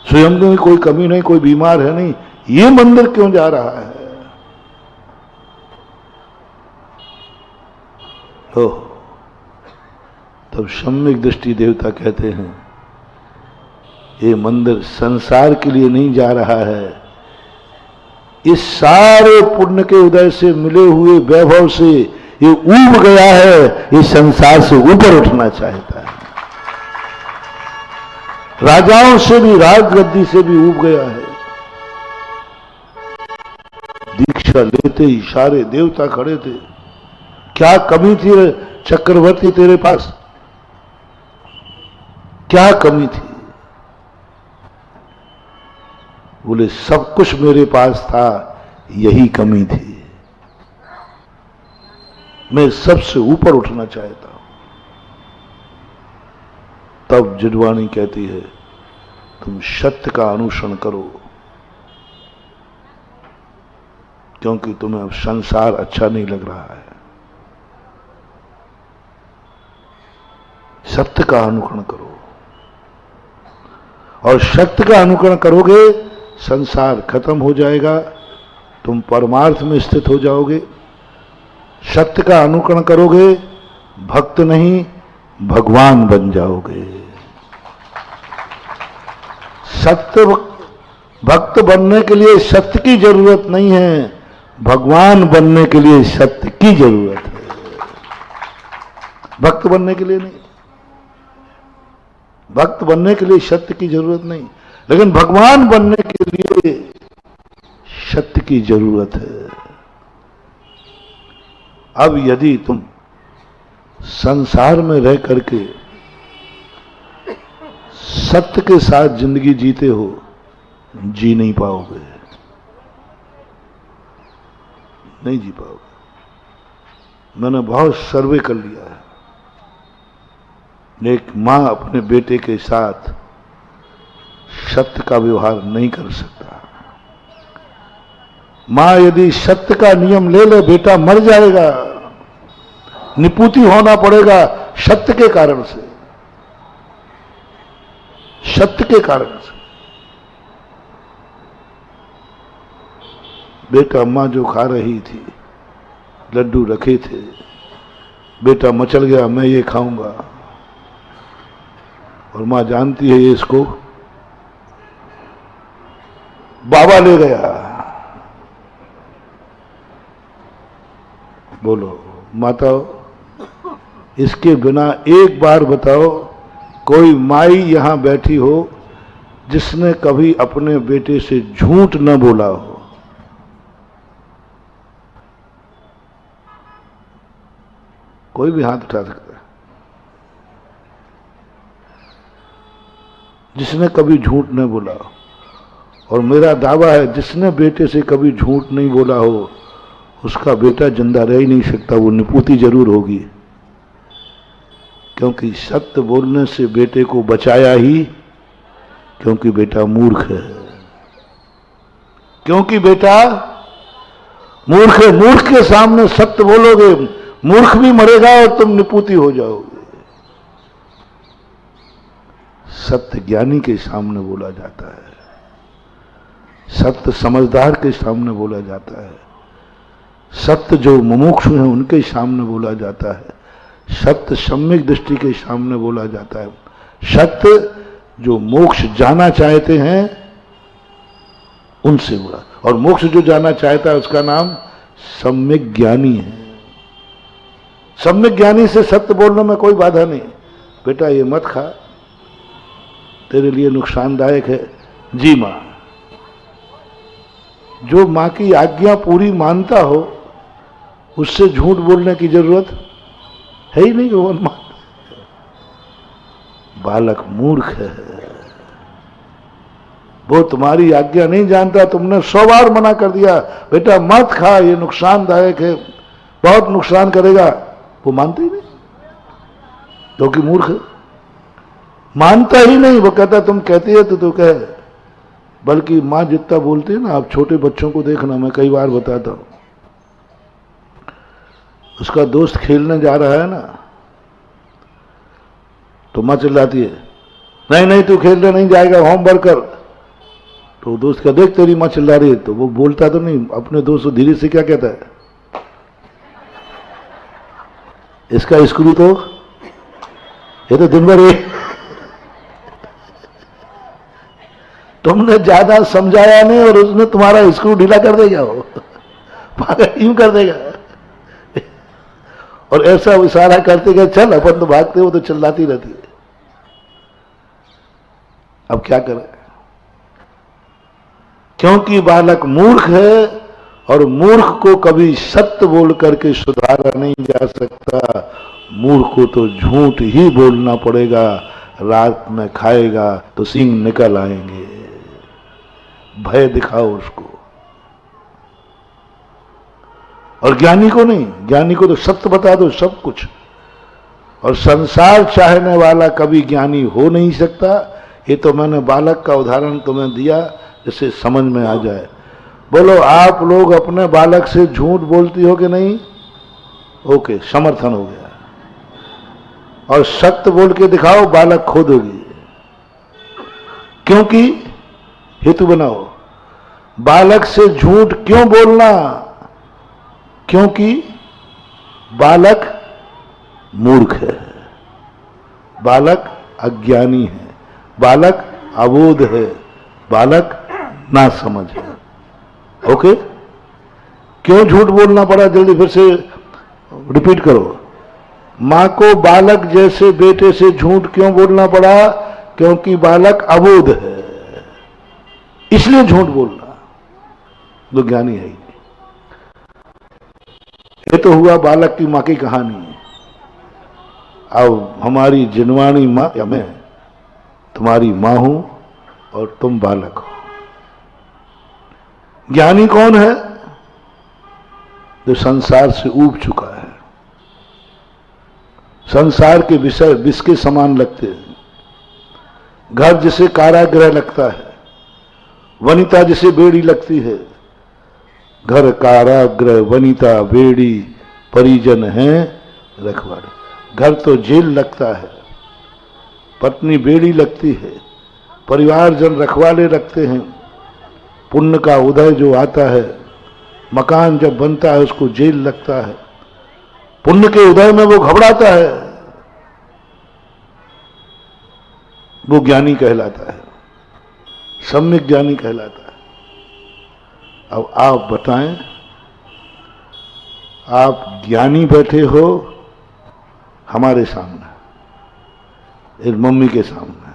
S2: स्वयं में कोई कमी नहीं, कोई बीमार है नहीं। ये मंदिर क्यों जा रहा है? तब सम्यक दृष्टि देवता कहते हैं ये मंदिर संसार के लिए नहीं जा रहा है, इस सारे पुण्य के उदय से मिले हुए वैभव से ये ऊब गया है, ये संसार से ऊपर उठना चाहता है। राजाओं से भी, राजगद्दी से भी ऊब गया है। दीक्षा लेते ही सारे देवता खड़े थे। क्या कमी थी चक्रवर्ती तेरे पास? क्या कमी थी? बोले सब कुछ मेरे पास था, यही कमी थी। मैं सबसे ऊपर उठना चाहता हूं। तब जिडवाणी कहती है तुम सत्य का अनुसरण करो, क्योंकि तुम्हें अब संसार अच्छा नहीं लग रहा है। सत्य का अनुकरण करो, और सत्य का अनुकरण करोगे संसार खत्म हो जाएगा, तुम परमार्थ में स्थित हो जाओगे। सत्य का अनुकरण करोगे, भक्त नहीं भगवान बन जाओगे। सत्य भक्त बनने के लिए सत्य की जरूरत नहीं है, भगवान बनने के लिए सत्य की जरूरत है। भक्त बनने के लिए नहीं, भक्त बनने के लिए सत्य की जरूरत नहीं, लेकिन भगवान बनने के लिए सत्य की जरूरत है। अब यदि तुम संसार में रह करके सत्य के साथ जिंदगी जीते हो, जी नहीं पाओगे, नहीं जी पाओगे। मैंने बहुत सर्वे कर लिया है। एक मां अपने बेटे के साथ सत्य का व्यवहार नहीं कर सकता। मां यदि सत्य का नियम ले ले, बेटा मर जाएगा, निपुति होना पड़ेगा सत्य के कारण से, सत्य के कारण से। बेटा मां जो खा रही थी, लड्डू रखे थे, बेटा मचल गया मैं ये खाऊंगा, और मां जानती है ये इसको बाबा ले गया। बोलो माताओं, इसके बिना एक बार बताओ कोई माई यहां बैठी हो जिसने कभी अपने बेटे से झूठ न बोला हो? कोई भी हाथ उठा सकता है जिसने कभी झूठ न बोला हो। और मेरा दावा है जिसने बेटे से कभी झूठ नहीं बोला हो उसका बेटा जिंदा रह ही नहीं सकता, वो निपुति जरूर होगी। क्योंकि सत्य बोलने से बेटे को बचाया ही, क्योंकि बेटा मूर्ख है, क्योंकि बेटा मूर्ख है। मूर्ख के सामने सत्य बोलोगे, मूर्ख भी मरेगा और तुम निपुति हो जाओगे। सत्य ज्ञानी के सामने बोला जाता है, सत्य समझदार के सामने बोला जाता है, सत्य जो मुमुक्षु हैं उनके सामने बोला जाता है, सत्य सम्यक दृष्टि के सामने बोला जाता है, सत्य जो मोक्ष जाना चाहते हैं उनसे बोला। और मोक्ष जो जाना चाहता है उसका नाम सम्यक ज्ञानी है। सम्यक ज्ञानी से सत्य बोलने में कोई बाधा नहीं। बेटा ये मत खा, तेरे लिए नुकसानदायक है। जी मां। जो मां की आज्ञा पूरी मानता हो उससे झूठ बोलने की जरूरत है ही नहीं। वो बालक मूर्ख है, वो तुम्हारी आज्ञा नहीं जानता। तुमने 100 बार मना कर दिया, बेटा मत खा, ये नुकसानदायक है, बहुत नुकसान करेगा। वो मानते ही नहीं, क्योंकि मूर्ख है, मानता ही नहीं। वो कहता तुम कहती है तो तू कहे। बल्कि मां जितना बोलती है ना, आप छोटे बच्चों को देखना, मैं कई बार बताता हूं, उसका दोस्त खेलने जा रहा है ना तो मां चिल्लाती है नहीं नहीं तू खेलने नहीं जाएगा, होमवर्क कर। तो दोस्त का देख तेरी मां चिल्ला रही है, तो वो बोलता तो नहीं, अपने दोस्त को धीरे से क्या कहता है, इसका स्क्रू तो ये तो दिन भर एक तुमने ज्यादा समझाया नहीं और उसने तुम्हारा स्क्रू ढीला कर देगा, वो पागल यूं कर देगा। और ऐसा इशारा करते कि चल अपन तो भागते, वो तो चिल्लाती रहती है। अब क्या करें? क्योंकि बालक मूर्ख है और मूर्ख को कभी सत्य बोल करके सुधारा नहीं जा सकता। मूर्ख को तो झूठ ही बोलना पड़ेगा। रात में खाएगा तो सींग निकल आएंगे। भय दिखाओ उसको। और ज्ञानी को नहीं, ज्ञानी को तो सत्य बता दो सब कुछ। और संसार चाहने वाला कभी ज्ञानी हो नहीं सकता। ये तो मैंने बालक का उदाहरण तुम्हें दिया जिससे समझ में आ जाए। बोलो आप लोग अपने बालक से झूठ बोलती हो कि नहीं? ओके, समर्थन हो गया। और सत्य बोल के दिखाओ, बालक खुद होगी। क्योंकि हेतु बनाओ, बालक से झूठ क्यों बोलना? क्योंकि बालक मूर्ख है, बालक अज्ञानी है, बालक अबोध है, बालक ना समझ है। ओके? क्यों झूठ बोलना पड़ा? जल्दी फिर से रिपीट करो। मां को बालक जैसे बेटे से झूठ क्यों बोलना पड़ा? क्योंकि बालक अबोध है, इसलिए झूठ बोलना। जो ज्ञानी है, ये तो हुआ बालक की मां की कहानी। अब हमारी जिनवाणी मां या मैं तुम्हारी मां हूं और तुम बालक हो। ज्ञानी कौन है? जो संसार से ऊब चुका है। संसार के विषय विष के समान लगते हैं। घर जिसे कारागृह लगता है, वनिता जिसे बेड़ी लगती है। घर कारागृह, वनिता बेड़ी, परिजन हैं रखवाले। घर तो जेल लगता है, पत्नी बेड़ी लगती है, परिवारजन रखवाले लगते हैं। पुण्य का उदय जो आता है, मकान जब बनता है उसको जेल लगता है। पुण्य के उदय में वो घबराता है, वो ज्ञानी कहलाता है, सम्यक ज्ञानी कहलाता है। अब आप बताएं, आप ज्ञानी बैठे हो हमारे सामने, इस मम्मी के सामने,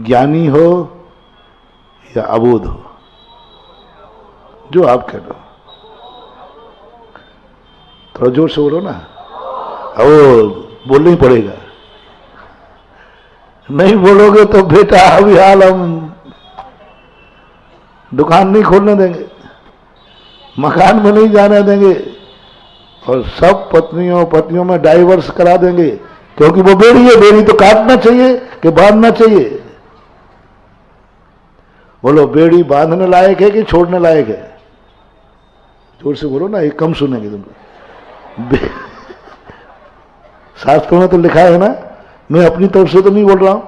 S2: ज्ञानी हो या अबोध हो? जो आप कह दो। थोड़ा जोर से बोलो ना, वो बोलना ही पड़ेगा। नहीं बोलोगे तो बेटा अभी हाल हम दुकान नहीं खोलने देंगे, मकान में नहीं जाने देंगे और सब पत्नियों में डाइवर्स करा देंगे। क्योंकि वो बेड़ी है, बेड़ी तो काटना चाहिए कि बांधना चाहिए? बोलो, बेड़ी बांधने लायक है कि छोड़ने लायक है? जोर से बोलो ना, ये कम सुनेंगे तुमको। शास्त्रों में तो लिखा है ना, मैं अपनी तरफ से तो नहीं बोल रहा हूं।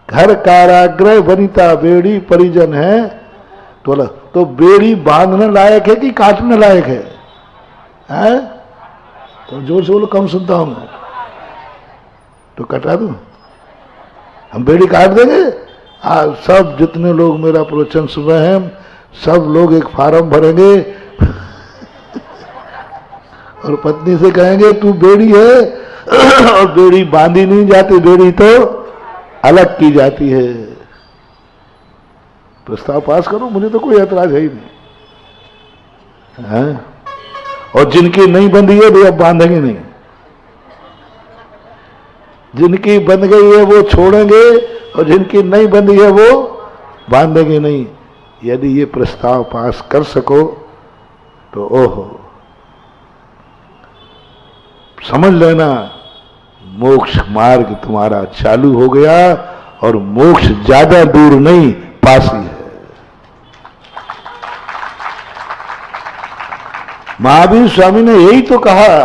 S2: घर कारागृह, वनिता बेड़ी, परिजन है। तो बेड़ी बांधने लायक है कि काटने लायक है? हैं? तो जोर से बोलो, कम सुनता हूं मैं। तो कटा दूं? हम बेड़ी काट देंगे? आज सब जितने लोग मेरा प्रवचन सुन रहे हैं, सब लोग एक फार्म भरेंगे और पत्नी से कहेंगे तू बेड़ी है और बेड़ी बांधी नहीं जाती, बेड़ी तो अलग की जाती है। प्रस्ताव पास करो, मुझे तो कोई ऐतराज है ही नहीं है? और जिनकी नहीं बंधी है वे अब बांधेंगे नहीं, जिनकी बंध गई है वो छोड़ेंगे और जिनकी नहीं बंधी है वो बांधेंगे नहीं। यदि ये प्रस्ताव पास कर सको तो ओहो, समझ लेना मोक्ष मार्ग तुम्हारा चालू हो गया और मोक्ष ज्यादा दूर नहीं, पास ही है। महावीर स्वामी ने यही तो कहा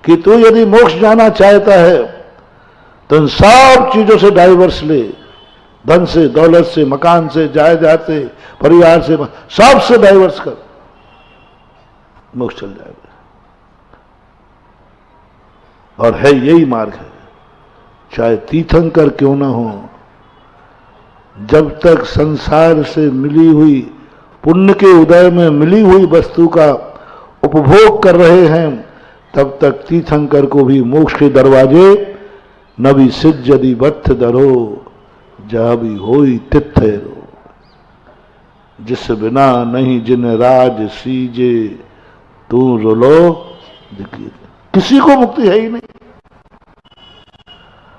S2: कि तू यदि मोक्ष जाना चाहता है तो इन सब चीजों से डाइवर्स ले, धन से, दौलत से, मकान से, जायदाद से, परिवार से, सब से डाइवर्स कर, मोक्ष चल जाएगा। और है यही मार्ग है, चाहे तीर्थंकर क्यों ना हो। जब तक संसार से मिली हुई, पुण्य के उदय में मिली हुई वस्तु का उपभोग कर रहे हैं, तब तक तीर्थंकर को भी मोक्ष के दरवाजे न भी सिज्जदी बत्थ दरो, जहां भी होई तिथे रो। जिस बिना नहीं जिन राज सीजे, तू रोलो दिखी। किसी को मुक्ति है ही नहीं।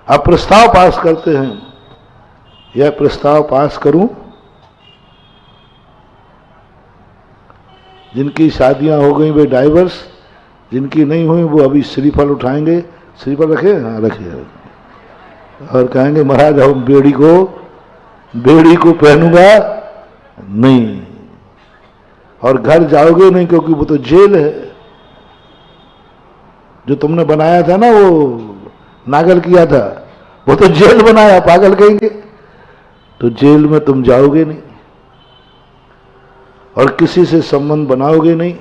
S2: आप प्रस्ताव पास करते हैं, यह प्रस्ताव पास करूं, जिनकी शादियां हो गई वे डाइवर्स, जिनकी नहीं हुई वो अभी श्रीफल उठाएंगे। श्रीफल रखे? हाँ रखे। और कहेंगे महाराज हम बेड़ी को पहनूंगा नहीं, और घर जाओगे नहीं क्योंकि वो तो जेल है। जो तुमने बनाया था ना, वो नागल किया था, वो तो जेल बनाया, पागल कहेंगे। तो जेल में तुम जाओगे नहीं और किसी से संबंध बनाओगे नहीं।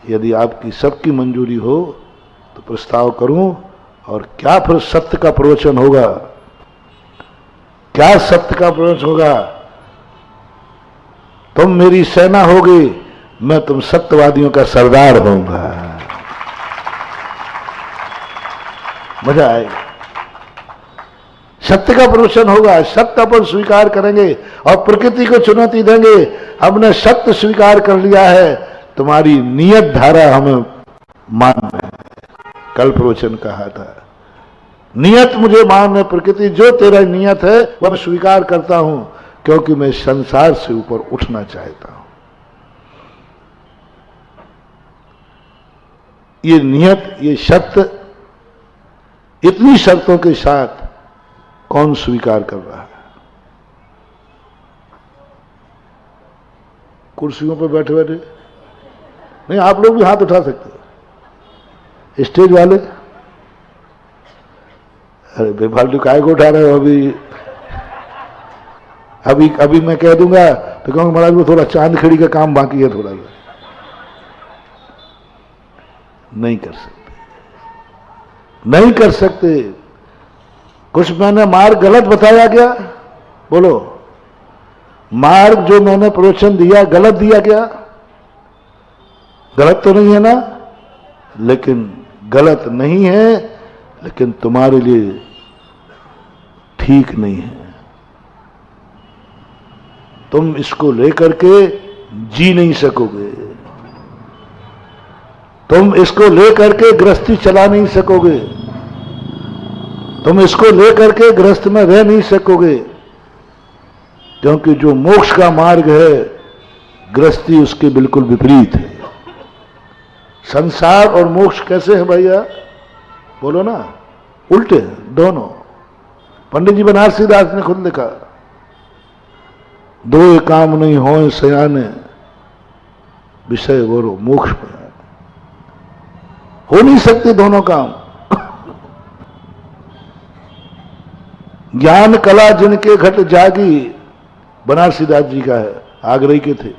S2: यदि आपकी सबकी मंजूरी हो तो प्रस्ताव करूं, और क्या फिर सत्य का प्रवचन होगा, क्या सत्य का प्रवचन होगा। तुम मेरी सेना होगी, मैं तुम सत्यवादियों का सरदार होऊंगा। मजा आएगा। सत्य का प्रवचन होगा, सत्य पर स्वीकार करेंगे और प्रकृति को चुनौती देंगे। हमने सत्य स्वीकार कर लिया है, तुम्हारी नियत धारा हमें मान है। कल प्रवचन कहा था, नियत मुझे मान है, प्रकृति जो तेरा नियत है वह मैं स्वीकार करता हूं, क्योंकि मैं संसार से ऊपर उठना चाहता हूं। ये नियत, ये सत्य, इतनी शर्तों के साथ कौन स्वीकार कर रहा है? कुर्सियों पर बैठे बैठे नहीं, आप लोग भी हाथ उठा सकते हो। स्टेज वाले, अरे बेफालतू काय को उठा रहे हो? अभी मैं कह दूंगा तो कहूंगा महाराज वो थोड़ा चांद खड़ी का काम बाकी है, थोड़ा नहीं कर सकते, नहीं कर सकते। कुछ मैंने मार्ग गलत बताया क्या? बोलो, मार्ग जो मैंने प्रवचन दिया गलत दिया क्या? गलत तो नहीं है ना? लेकिन गलत नहीं है, लेकिन तुम्हारे लिए ठीक नहीं है। तुम इसको लेकर के जी नहीं सकोगे, तुम इसको लेकर के गृहस्थी चला नहीं सकोगे, तुम इसको लेकर के गृहस्थ में रह नहीं सकोगे, क्योंकि जो मोक्ष का मार्ग है गृहस्थी उसके बिल्कुल विपरीत है। संसार और मोक्ष कैसे है भैया? बोलो ना, उल्टे दोनों। पंडित जी बनारसी दास ने खुद लिखा, दो काम नहीं होए सयाने, विषय बोलो मोक्ष में। हो नहीं सकते दोनों काम। ज्ञान कला जिनके घट जागी, बनारसी दास जी का है, आगरे के थे।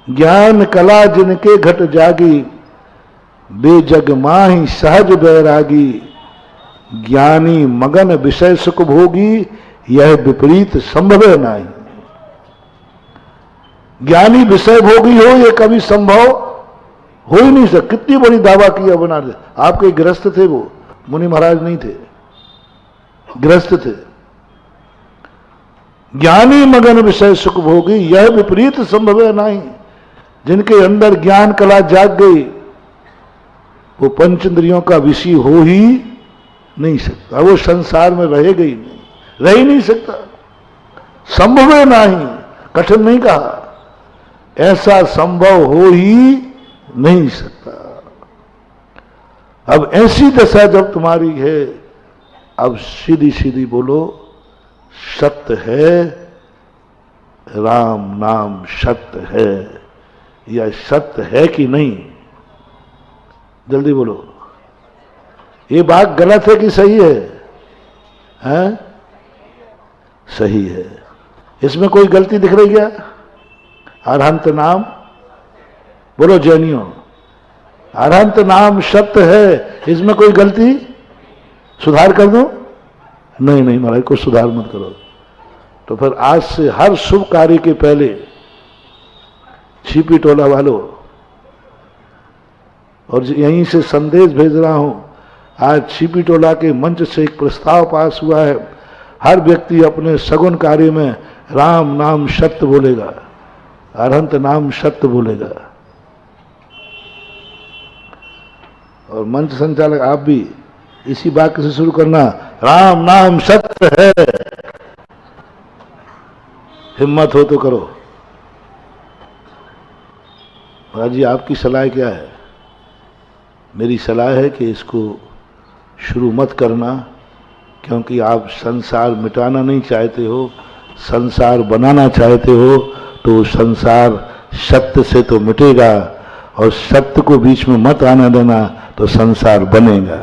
S2: ज्ञान कला जिनके घट जागी, बेजग माही सहज बैरागी, ज्ञानी मगन विषय सुख भोगी, यह विपरीत संभव नहीं। ज्ञानी विषय भोगी हो यह कभी संभव हो ही नहीं सकता। कितनी बड़ी दावा किया बनारस। आपके गृहस्थ थे वो, मुनि महाराज नहीं थे, गृहस्थ थे। ज्ञानी मगन विषय सुख भोगी, यह विपरीत संभव नहीं। जिनके अंदर ज्ञान कला जाग गई, वो पंचेंद्रियों का विषय हो ही नहीं सकता। वो संसार में रहेगा ही नहीं, रह ही नहीं सकता। संभव नहीं, कठिन नहीं कहा, ऐसा संभव हो ही नहीं सकता। अब ऐसी दशा जब तुम्हारी है, अब सीधी सीधी बोलो, सत्य है, राम नाम सत्य है, या सत्य है कि नहीं? जल्दी बोलो। ये बात गलत है कि सही है? हैं? सही है। इसमें कोई गलती दिख रही क्या? अरहंत नाम बोलो जैनियों, अरहंत नाम सत्य है, इसमें कोई गलती? सुधार कर दो? नहीं नहीं महाराज, कोई सुधार मत करो। तो फिर आज से हर शुभ कार्य के पहले छिपी टोला वालों और यहीं से संदेश भेज रहा हूं। आज सीपी टोला के मंच से एक प्रस्ताव पास हुआ है, हर व्यक्ति अपने सगुन कार्य में राम नाम सत्य बोलेगा, अरहंत नाम सत्य बोलेगा। और मंच संचालक आप भी इसी वाक्य से शुरू करना, राम नाम सत्य है। हिम्मत हो तो करो। महाराज जी, आपकी सलाह क्या है? मेरी सलाह है कि इसको शुरू मत करना, क्योंकि आप संसार मिटाना नहीं चाहते हो, संसार बनाना चाहते हो। तो संसार सत्य से तो मिटेगा, और सत्य को बीच में मत आना देना, तो संसार बनेगा।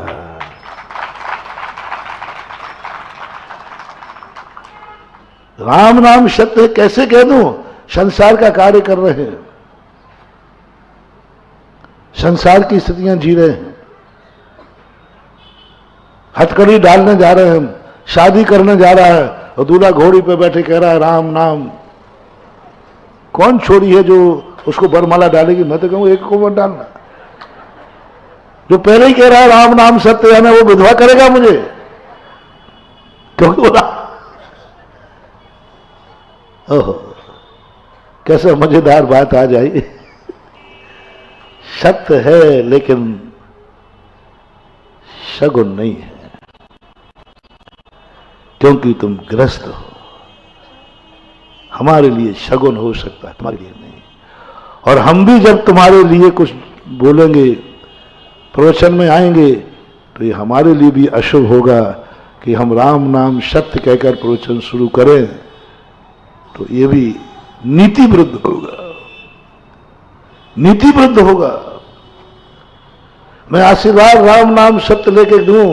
S2: राम नाम सत्य कैसे कह दूं? संसार का कार्य कर रहे हैं, संसार की स्थितियां जी रहे हैं, हथकड़ी डालने जा रहे हैं हम, शादी करने जा रहा है और दूल्हा घोड़ी पे बैठे कह रहा है राम नाम। कौन छोड़ी है जो उसको बरमाला डालेगी? मैं तो कहूं एक को मत डालना। जो पहले ही कह रहा है राम नाम सत्य है ना, वो विधवा करेगा मुझे, क्योंकि बोला। ओहो, कैसे मजेदार बात आ जाए। सत्य है लेकिन शगुन नहीं है, क्योंकि तुम ग्रस्त हो। हमारे लिए शगुन हो सकता है, तुम्हारे लिए नहीं। और हम भी जब तुम्हारे लिए कुछ बोलेंगे, प्रवचन में आएंगे, तो ये हमारे लिए भी अशुभ होगा कि हम राम नाम सत्य कहकर प्रवचन शुरू करें, तो ये भी नीति विरुद्ध होगा, नीति विरुद्ध होगा। मैं आशीर्वाद राम नाम सत्य लेके दूं,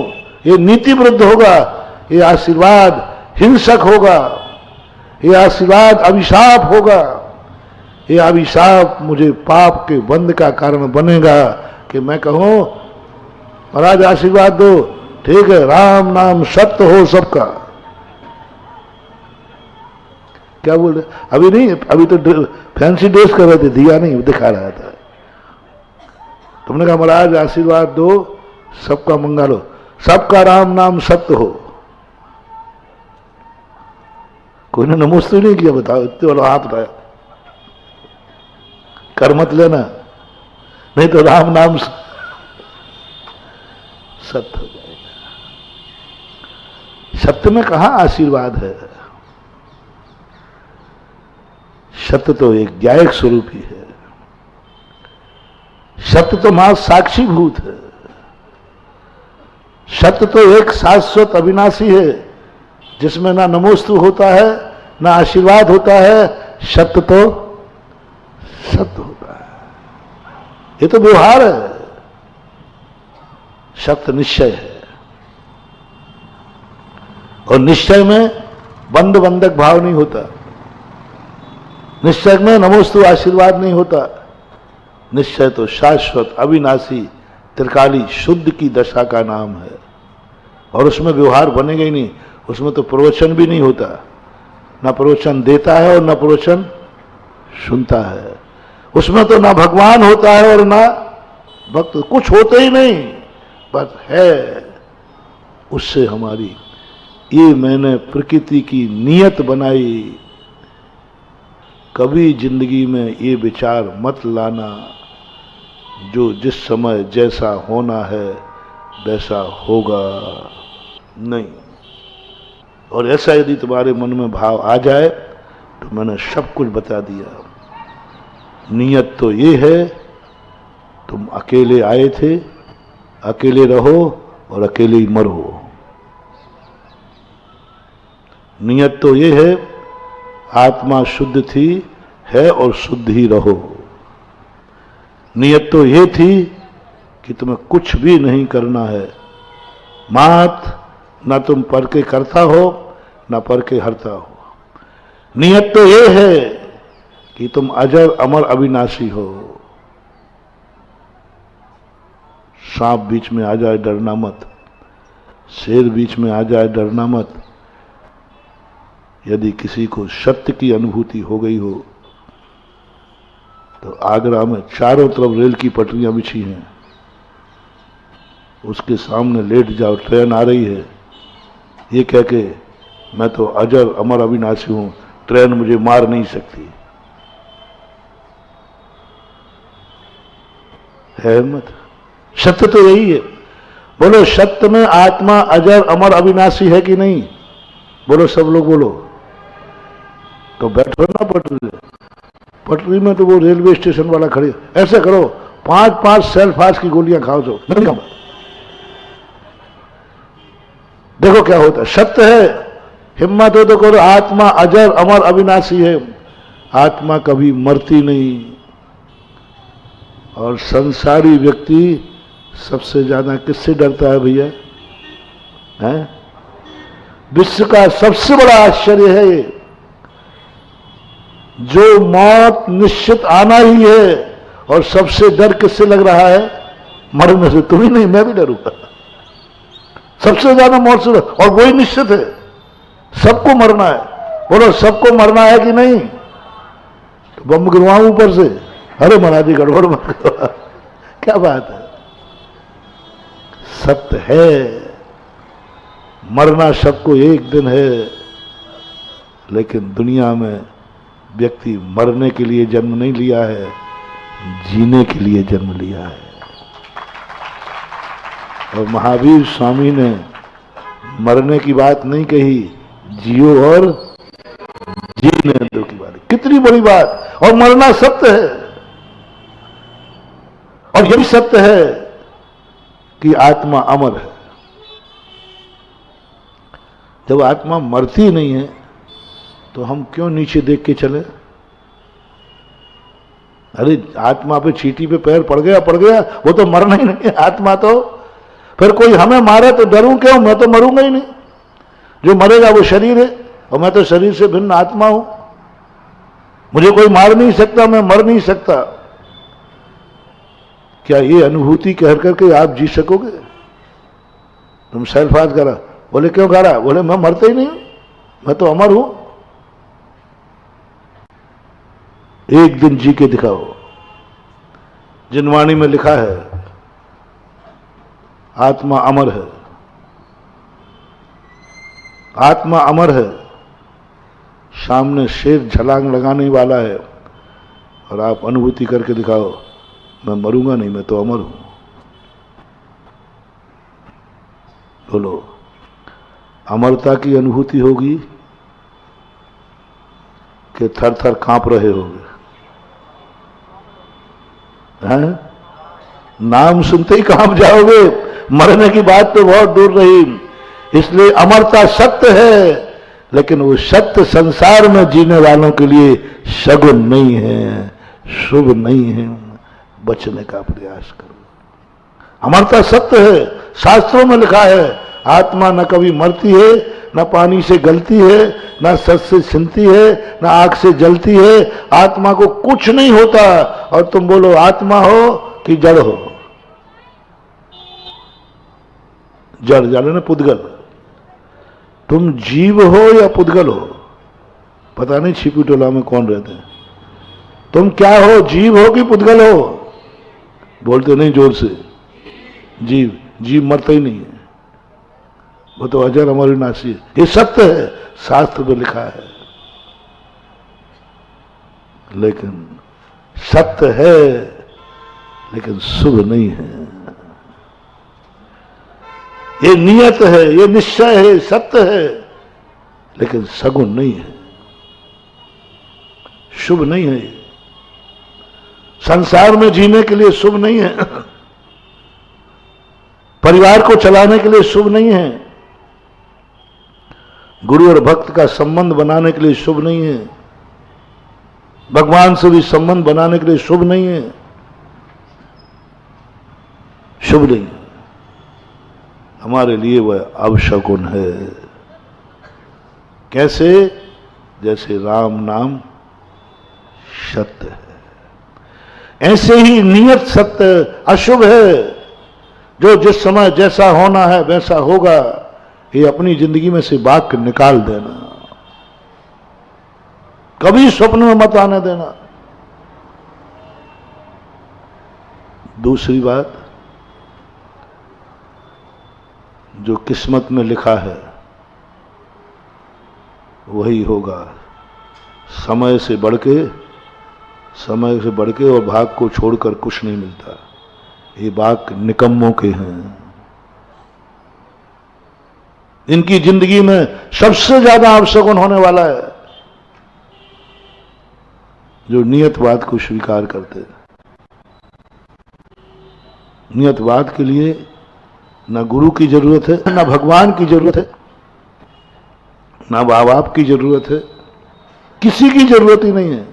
S2: ये नीति विरुद्ध होगा, ये आशीर्वाद हिंसक होगा, ये आशीर्वाद अभिशाप होगा, ये अभिशाप मुझे पाप के बंध का कारण बनेगा कि मैं कहूं महाराज आशीर्वाद दो, ठीक है, राम नाम सत्य हो सबका। क्या बोल रहे? अभी नहीं, अभी तो फैंसी ड्रेस कर रहे थे, दिया नहीं दिखा रहा था। तुमने कहा महाराज आशीर्वाद दो, सबका मंगल हो, सबका राम नाम सत्य हो। कोई ने नमोस्तु नहीं किया, बताओ, इतने वाला हाथ उठाया। कर मत लेना, नहीं तो राम नाम सत्य हो जाएगा। सत्य में कहां आशीर्वाद है? सत्य तो एक ज्ञायक स्वरूप ही है। सत्य तो मां साक्षीभूत है। सत्य तो एक शाश्वत अविनाशी है, जिसमें ना नमोस्तु होता है ना आशीर्वाद होता है। सत्य तो सत्य होता है, ये तो व्यवहार है। सत्य निश्चय है, और निश्चय में बंध बंधक भाव नहीं होता। निश्चय में नमोस्तु आशीर्वाद नहीं होता। निश्चय तो शाश्वत अविनाशी त्रिकाली शुद्ध की दशा का नाम है, और उसमें व्यवहार बनेगा ही नहीं। उसमें तो प्रवचन भी नहीं होता, ना प्रवचन देता है और ना प्रवचन सुनता है। उसमें तो ना भगवान होता है और ना भक्त, कुछ होते ही नहीं, बस है। उससे हमारी ये मैंने प्रकृति की नियत बनाई। कभी जिंदगी में ये विचार मत लाना जो जिस समय जैसा होना है वैसा होगा नहीं। और ऐसा यदि तुम्हारे मन में भाव आ जाए तो मैंने सब कुछ बता दिया। नियत तो ये है, तुम अकेले आए थे, अकेले रहो और अकेले ही मरो। नियत तो ये है, आत्मा शुद्ध थी, है और शुद्ध ही रहो। नियत तो ये थी कि तुम्हें कुछ भी नहीं करना है। मात ना तुम पर के करता हो ना पर के हरता हो। नियत तो ये है कि तुम अजर अमर अविनाशी हो। सांप बीच में आ जाए डरना मत, शेर बीच में आ जाए डरना मत। यदि किसी को सत्य की अनुभूति हो गई हो तो आगरा में चारों तरफ रेल की पटरियां बिछी हैं, उसके सामने लेट जाओ, ट्रेन आ रही है, ये कह के मैं तो अजर अमर अविनाशी हूं, ट्रेन मुझे मार नहीं सकती। है हिम्मत? सत्य तो यही है। बोलो, सत्य में आत्मा अजर अमर अविनाशी है कि नहीं? बोलो, सब लोग बोलो। तो बैठो ना पटरी, पटरी में तो वो रेलवे स्टेशन वाला खड़े, ऐसे करो, 5-5 सेल्फास की गोलियां खाओ, जो नहीं खाओ। देखो क्या होता है। सत्य है, हिम्मत हो तो करो। आत्मा अजर अमर अविनाशी है, आत्मा कभी मरती नहीं। और संसारी व्यक्ति सबसे ज्यादा किससे डरता है भैया? है? विश्व का सबसे बड़ा आश्चर्य है ये, जो मौत निश्चित आना ही है, और सबसे डर किससे लग रहा है? मरने से। तुम ही नहीं, मैं भी डरूंगा सबसे ज्यादा मौत से, और वही निश्चित है। सबको मरना है। बोलो, सबको मरना है कि नहीं? तो बम गिरवाऊं ऊपर से? अरे महाराज जी, गड़बड़ मत करो। क्या बात है? सत्य है, मरना सबको एक दिन है, लेकिन दुनिया में व्यक्ति मरने के लिए जन्म नहीं लिया है, जीने के लिए जन्म लिया है। और महावीर स्वामी ने मरने की बात नहीं कही, जियो और जीने दो की बात। कितनी बड़ी बात! और मरना सत्य है। और यही सत्य है कि आत्मा अमर है। जब आत्मा मरती नहीं है तो हम क्यों नीचे देख के चले? अरे आत्मा पे चींटी पे पैर पड़ गया, वो तो मरना ही नहीं है आत्मा तो। फिर कोई हमें मारे तो डरूं क्यों? मैं तो मरूंगा ही नहीं। जो मरेगा वो शरीर है, और मैं तो शरीर से भिन्न आत्मा हूं। मुझे कोई मार नहीं सकता, मैं मर नहीं सकता। क्या ये अनुभूति कह करके आप जी सकोगे? तुम सेल्फाज करा, बोले क्यों करा? बोले मैं मरता ही नहीं, मैं तो अमर हूं। एक दिन जी के दिखाओ। जिनवाणी में लिखा है, आत्मा अमर है, आत्मा अमर है। सामने शेर छलांग लगाने वाला है, और आप अनुभूति करके दिखाओ, मैं मरूंगा नहीं, मैं तो अमर हूं। बोलो, अमरता की अनुभूति होगी कि थर थर कांप रहे होगे? हैं? नाम सुनते ही कांप जाओगे। मरने की बात तो बहुत दूर रही। इसलिए अमरता सत्य है, लेकिन वो सत्य संसार में जीने वालों के लिए शगुन नहीं है, शुभ नहीं है। बचने का प्रयास करो। अमरता सत्य है, शास्त्रों में लिखा है, आत्मा न कभी मरती है, न पानी से गलती है, न सच से छिनती है, न आग से जलती है। आत्मा को कुछ नहीं होता। और तुम बोलो आत्मा हो कि जड़ हो? जड़ जाने ना, पुद्गल। तुम जीव हो या पुद्गल हो? पता नहीं छिपी टोला में कौन रहते हैं। तुम क्या हो? जीव हो कि पुद्गल हो? बोलते नहीं जोर से। जीव। जीव मरता ही नहीं है, वो तो अजर अमर विनाशी है। ये सत्य है, शास्त्र में लिखा है। लेकिन सत्य है, लेकिन शुभ नहीं है। ये नियत है, ये निश्चय है, सत्य है, लेकिन सगुण नहीं है, शुभ नहीं है। ये संसार में जीने के लिए शुभ नहीं है, परिवार को चलाने के लिए शुभ नहीं है, गुरु और भक्त का संबंध बनाने के लिए शुभ नहीं है, भगवान से भी संबंध बनाने के लिए शुभ नहीं है, शुभ नहीं है। हमारे लिए वह अवशकुन है। कैसे? जैसे राम नाम सत्य है, ऐसे ही नियत सत्य अशुभ है। जो जिस समय जैसा होना है वैसा होगा, ये अपनी जिंदगी में से वाक्य निकाल देना, कभी स्वप्न में मत आने देना। दूसरी बात, जो किस्मत में लिखा है वही होगा। समय से बढ़ के और भाग को छोड़कर कुछ नहीं मिलता। ये भाग निकम्मों के हैं। इनकी जिंदगी में सबसे ज्यादा अवसगुन होने वाला है जो नियतवाद को स्वीकार करते हैं। नियतवाद के लिए ना गुरु की जरूरत है, ना भगवान की जरूरत है, ना माँ बाप की जरूरत है, किसी की जरूरत ही नहीं है।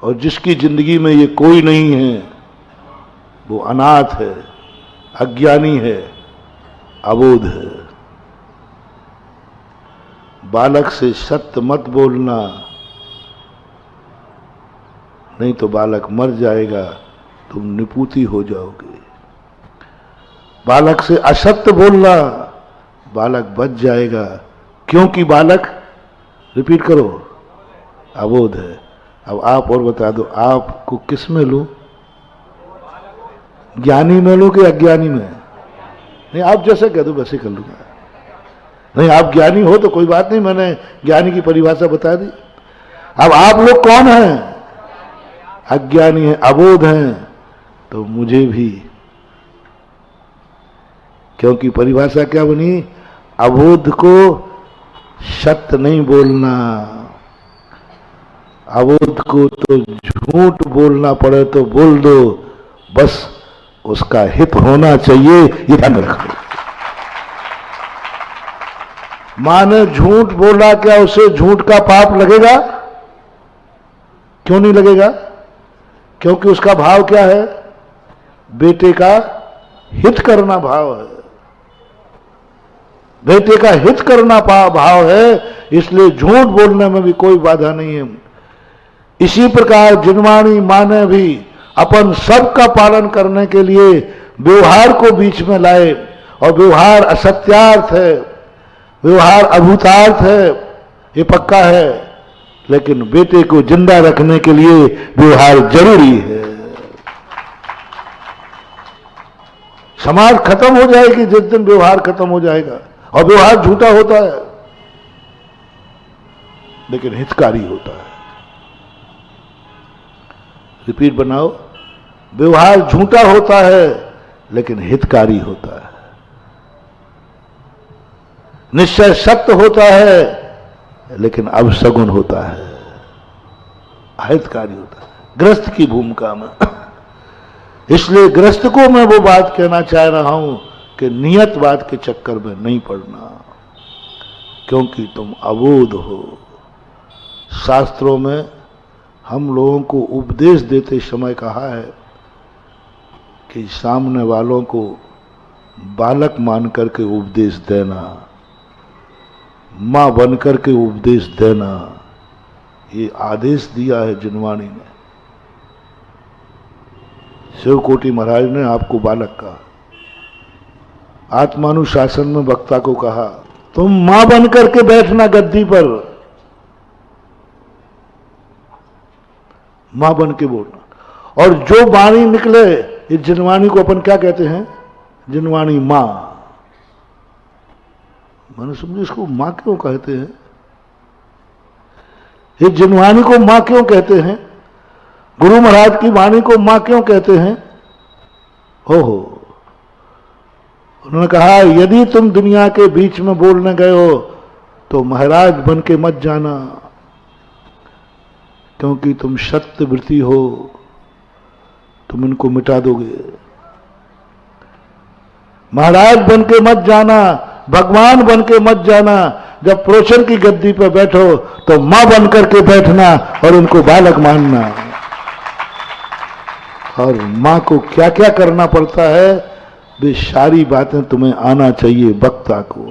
S2: और जिसकी जिंदगी में ये कोई नहीं है वो अनाथ है, अज्ञानी है, अबोध है। बालक से सत्य मत बोलना, नहीं तो बालक मर जाएगा, तुम निपूती हो जाओगे। बालक से असत्य बोलना, बालक बच जाएगा, क्योंकि बालक, रिपीट करो, अबोध है। अब आप और बता दो, आपको किस में लूं? ज्ञानी में लूं कि अज्ञानी में? नहीं, आप जैसे कह दो वैसे कर लूंगा। नहीं, आप ज्ञानी हो तो कोई बात नहीं, मैंने ज्ञानी की परिभाषा बता दी। अब आप लोग कौन हैं? अज्ञानी हैं, अबोध हैं। तो मुझे भी, क्योंकि परिभाषा क्या बनी? अबोध को सत्य नहीं बोलना, अबोध को तो झूठ बोलना पड़े तो बोल दो, बस उसका हित होना चाहिए, ये ध्यान रखो। मां ने झूठ बोला, क्या उसे झूठ का पाप लगेगा? क्यों नहीं लगेगा? क्योंकि उसका भाव क्या है? बेटे का हित करना भाव है। बेटे का हित करना भाव है, इसलिए झूठ बोलने में भी कोई बाधा नहीं है। इसी प्रकार जिनवाणी मां ने भी अपन सबका पालन करने के लिए व्यवहार को बीच में लाए, और व्यवहार असत्यार्थ है, व्यवहार अभूतार्थ है, ये पक्का है, लेकिन बेटे को जिंदा रखने के लिए व्यवहार जरूरी है। समाज खत्म हो जाएगी जिस दिन व्यवहार खत्म हो जाएगा, और व्यवहार झूठा होता है लेकिन हितकारी होता है। रिपीट बनाओ, व्यवहार झूठा होता है लेकिन हितकारी होता है। निश्चय सत्य होता है लेकिन अवसगुन होता है, अहितकारी होता है गृहस्थ की भूमिका में। इसलिए गृहस्थ को मैं वो बात कहना चाह रहा हूं कि नियतवाद के चक्कर में नहीं पड़ना, क्योंकि तुम अबोध हो। शास्त्रों में हम लोगों को उपदेश देते समय कहा है कि सामने वालों को बालक मान करके उपदेश देना, मां बन करके उपदेश देना, ये आदेश दिया है जिनवाणी ने। शिवकोटि महाराज ने आपको बालक कहा, आत्मानुशासन में वक्ता को कहा तुम मां बन करके बैठना गद्दी पर, मां बन के बोलना। और जो वाणी निकले, इस जिनवाणी को अपन क्या कहते हैं? जिनवाणी मां। मैंने समझे इसको मां क्यों कहते हैं? इस जिनवाणी को मां क्यों कहते हैं? गुरु महाराज की वाणी को मां क्यों कहते हैं? हो उन्होंने कहा यदि तुम दुनिया के बीच में बोलने गए हो तो महाराज बन के मत जाना, क्योंकि तुम सत्यवृत्ति हो, तुम इनको मिटा दोगे। महाराज बन के मत जाना, भगवान बन के मत जाना। जब प्रोचन की गद्दी पर बैठो तो मां बन करके बैठना और उनको बालक मानना। और मां को क्या क्या करना पड़ता है, वे सारी बातें तुम्हें आना चाहिए वक्ता को।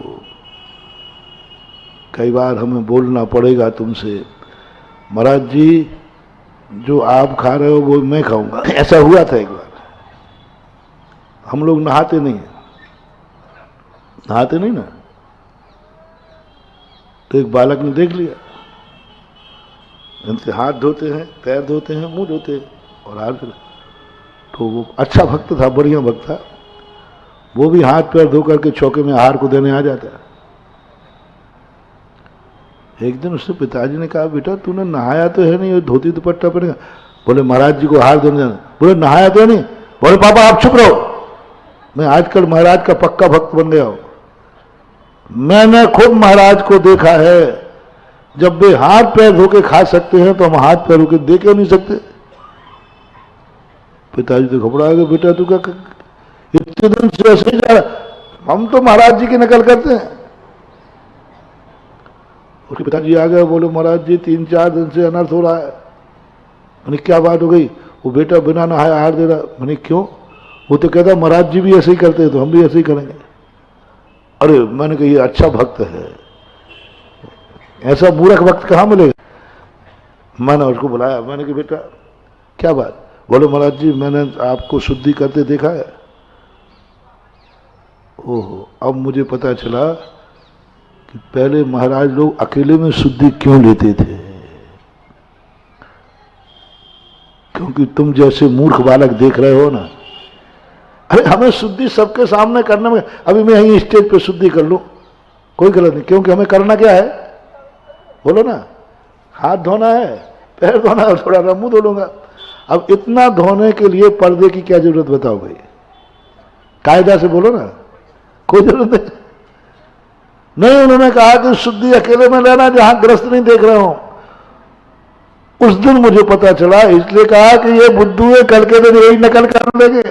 S2: कई बार हमें बोलना पड़ेगा तुमसे, महाराज जी जो आप खा रहे हो वो मैं खाऊंगा। ऐसा हुआ था एक बार। हम लोग नहाते नहीं ना, तो एक बालक ने देख लिया, इनसे हाथ धोते हैं, पैर धोते हैं, मुंह धोते हैं और हाथ, तो वो अच्छा भक्त था, बढ़िया भक्त था। वो भी हाथ पैर धो करके चौके में आहार को देने आ जाता है। एक दिन उससे पिताजी ने कहा, बेटा तूने नहाया तो है नहीं, ये धोती दुपट्टा पहनेगा। बोले महाराज जी को हार देने जाना। बोले नहाया तो नहीं। बोले पापा आप चुप रहो, मैं आजकल महाराज का पक्का भक्त बन गया हूं। मैंने खुद महाराज को देखा है, जब वे हाथ पैर धो के खा सकते हैं तो हम हाथ पैर धो के दे क्यों नहीं सकते। पिताजी तो घबरा गए, बेटा तू क्या इतने दिन से ऐसे ही जा रहा, हम तो महाराज जी की नकल करते हैं। उसके पिताजी आ गए, बोले महाराज जी 3-4 दिन से अनर्थ हो रहा है। मैंने क्या बात हो गई। वो बेटा बिना नहाया आहार दे रहा। मैंने क्यों। वो तो कहता महाराज जी भी ऐसे ही करते हैं तो हम भी ऐसे ही करेंगे। अरे मैंने कहा ये अच्छा भक्त है, ऐसा मूर्ख भक्त कहाँ मिलेगा। मैंने उसको बुलाया, मैंने कहा बेटा क्या बात। बोले महाराज जी मैंने आपको शुद्धि करते देखा है। ओहो, अब मुझे पता चला कि पहले महाराज लोग अकेले में शुद्धि क्यों लेते थे। क्योंकि तुम जैसे मूर्ख बालक देख रहे हो ना। अरे हमें शुद्धि सबके सामने करने में, अभी मैं यहीं स्टेज पे शुद्धि कर लूं कोई गलत नहीं, क्योंकि हमें करना क्या है बोलो ना। हाथ धोना है, पैर धोना है, थोड़ा सा मुंह धो लूंगा। अब इतना धोने के लिए पर्दे की क्या जरूरत बताओ भाई। कायदा से बोलो ना, कोई जरूरत नहीं। उन्होंने कहा कि शुद्धि अकेले में लेना जहां ग्रस्त नहीं देख रहे हो। उस दिन मुझे पता चला, इसलिए कहा कि ये बुद्धू है, कल के दिन यही नकल कर लेंगे।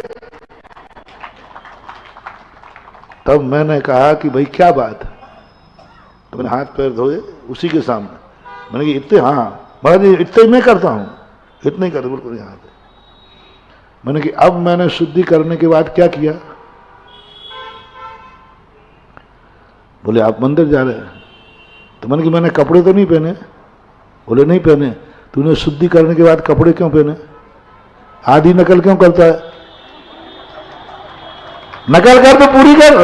S2: तब मैंने कहा कि भाई क्या बात। तो मैंने हाथ पैर धोए उसी के सामने। मैंने कहा इतने, हाँ महाराज जी इतने मैं करता हूं, इतने कर बिल्कुल यहाँ पे। मैंने कहा अब मैंने शुद्धि करने के बाद क्या किया। बोले आप मंदिर जा रहे हैं। तो मैंने कहा मैंने कपड़े तो नहीं पहने। बोले नहीं पहने। तूने शुद्धि करने के बाद कपड़े क्यों पहने, आधी नकल क्यों करता है। नकल कर तो पूरी कर।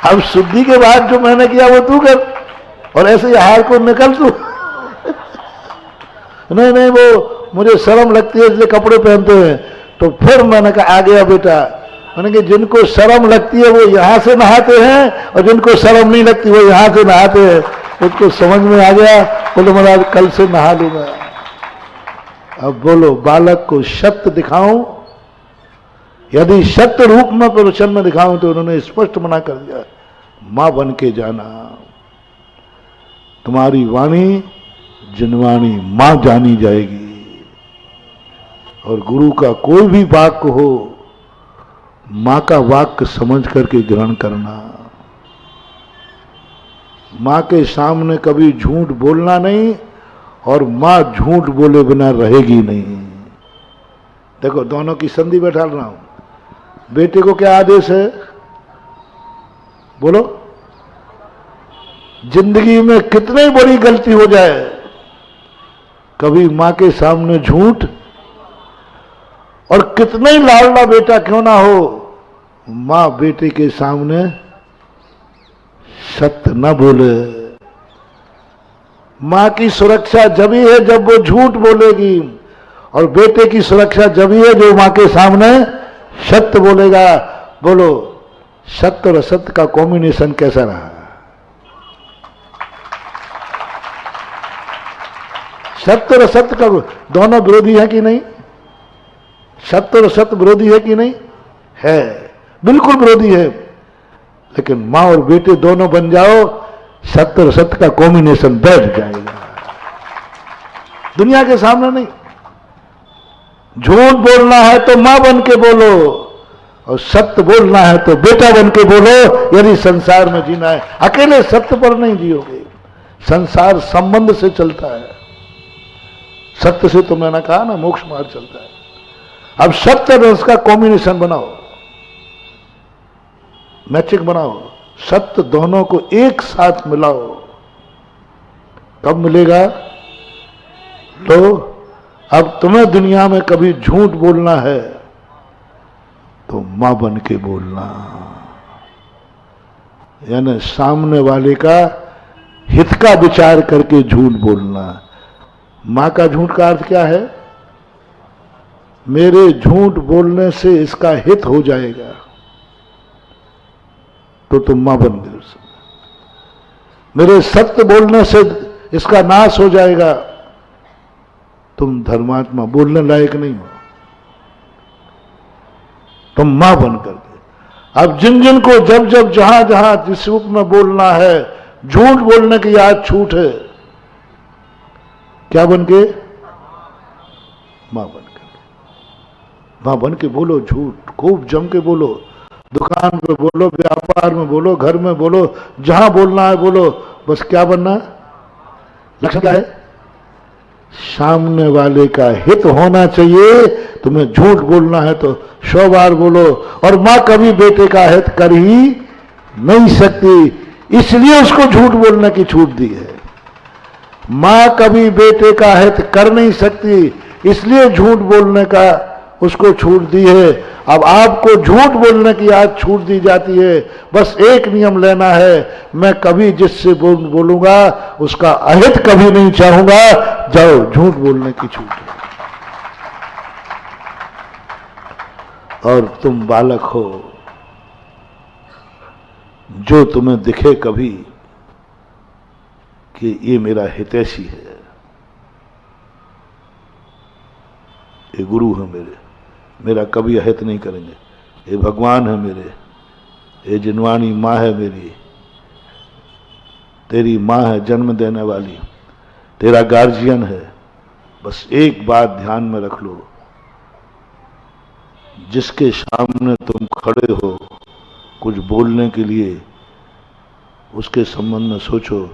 S2: अब शुद्धि के बाद जो मैंने किया वो तू कर, और ऐसे ही हार को निकल तू। नहीं वो मुझे शर्म लगती है इसलिए कपड़े पहनते हैं। तो फिर मैंने कहा आ गया बेटा। मैंने कहा जिनको शर्म लगती है वो यहां से नहाते हैं, और जिनको शर्म नहीं लगती वो यहां से नहाते हैं। उसको समझ में आ गया। बोलो महाराज कल से नहा लूंगा। अब बोलो बालक को सत्य दिखाऊं, यदि सत्य रूप में प्रवचन में दिखाऊं तो उन्होंने स्पष्ट मना कर दिया, मां बन के जाना। तुम्हारी वाणी जिनवाणी मां जानी जाएगी। और गुरु का कोई भी वाक्य हो, मां का वाक्य समझ करके ग्रहण करना। मां के सामने कभी झूठ बोलना नहीं, और मां झूठ बोले बिना रहेगी नहीं। देखो दोनों की संधि बैठा रहा हूं। बेटे को क्या आदेश है बोलो। जिंदगी में कितनी बड़ी गलती हो जाए, कभी मां के सामने झूठ, और कितना ही लाडला बेटा क्यों ना हो, मां बेटे के सामने सत्य न बोले। मां की सुरक्षा जब ही है जब वो झूठ बोलेगी, और बेटे की सुरक्षा जब ही है जो मां के सामने सत्य बोलेगा। बोलो सत्य और असत्य का कॉम्बिनेशन कैसा रहा। सत्य और असत्य का दोनों विरोधी है कि नहीं। सत्य और सत्य विरोधी है कि नहीं है, बिल्कुल विरोधी है। लेकिन मां और बेटे दोनों बन जाओ, सत्य और सत्य का कॉम्बिनेशन बैठ जाएगा। दुनिया के सामने नहीं। झूठ बोलना है तो मां बन के बोलो, और सत्य बोलना है तो बेटा बन के बोलो। यदि संसार में जीना है, अकेले सत्य पर नहीं जियोगे। संसार संबंध से चलता है, सत्य से तो मैंने कहा ना मोक्ष मार्ग चलता है। अब सत्य और उसका कॉम्बिनेशन बनाओ, मैचिक बनाओ, सत्य दोनों को एक साथ मिलाओ। कब मिलेगा। तो अब तुम्हें दुनिया में कभी झूठ बोलना है तो मां बन के बोलना, यानी सामने वाले का हित का विचार करके झूठ बोलना। मां का झूठ का अर्थ क्या है। मेरे झूठ बोलने से इसका हित हो जाएगा तो तुम मां बन गए उस समय। मेरे सत्य बोलने से इसका नाश हो जाएगा, तुम धर्मात्मा बोलने लायक नहीं हो, तुम मां बन करके। अब जिन जिन को जब जब जहां जहां जिस रूप में बोलना है, झूठ बोलने की याद छूट है, क्या बन के? मां बन के। मां बन के बोलो झूठ, खूब जम के बोलो, दुकान पे बोलो, व्यापार में बोलो, घर में बोलो, जहां बोलना है बोलो। बस क्या बनना है? लक्ष्य क्या है? सामने वाले का हित होना चाहिए। तुम्हें झूठ बोलना है तो 100 बार बोलो। और मां कभी बेटे का हित कर ही नहीं सकती, इसलिए उसको झूठ बोलने की छूट दी है। मां कभी बेटे का हित कर नहीं सकती, इसलिए झूठ बोलने का उसको छूट दी है। अब आपको झूठ बोलने की आज छूट दी जाती है। बस एक नियम लेना है, मैं कभी जिससे बोलूंगा उसका अहित कभी नहीं चाहूंगा। जाओ, झूठ बोलने की छूट है। और तुम बालक हो, जो तुम्हें दिखे कभी कि ये मेरा हितैषी है, ये गुरु है मेरा कभी अहित नहीं करेंगे, ये भगवान है मेरे, ये जिनवानी माँ है मेरी, तेरी माँ है जन्म देने वाली, तेरा गार्जियन है। बस एक बात ध्यान में रख लो, जिसके सामने तुम खड़े हो कुछ बोलने के लिए, उसके संबंध में सोचो,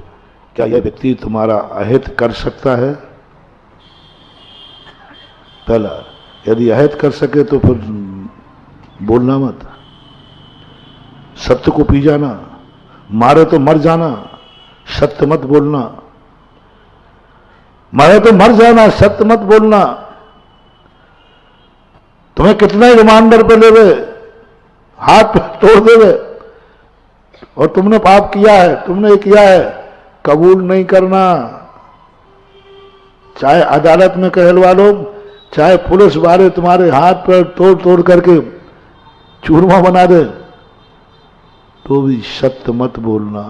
S2: क्या यह व्यक्ति तुम्हारा अहित कर सकता है? पहला, यदि अहित कर सके तो फिर बोलना मत, सत्य को पी जाना, मारे तो मर जाना, सत्य मत बोलना। मारे तो मर जाना, सत्य मत बोलना। तुम्हें कितना ही रिमांडर पे लेवे, हाथ तोड़ देवे, और तुमने पाप किया है, तुमने ये किया है, कबूल नहीं करना। चाहे अदालत में कहलवा लो, चाहे पुलिस वाले तुम्हारे हाथ पर तोड़ तोड़ करके चूरमा बना दे, तो भी सत्य मत बोलना।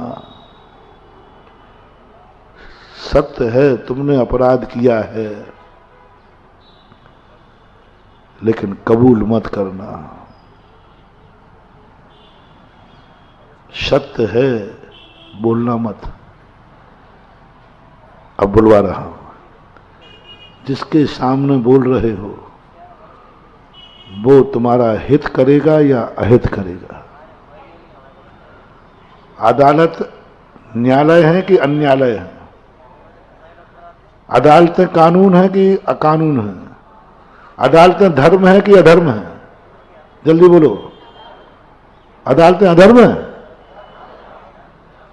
S2: सत्य है तुमने अपराध किया है, लेकिन कबूल मत करना। सत्य है, बोलना मत। अब बुलवा रहा हूं, जिसके सामने बोल रहे हो वो तुम्हारा हित करेगा या अहित करेगा? अदालत न्यायालय है कि अन्यायालय है? अदालतें कानून है कि अकानून है? अदालतें धर्म है कि अधर्म है? जल्दी बोलो। अदालतें अधर्म है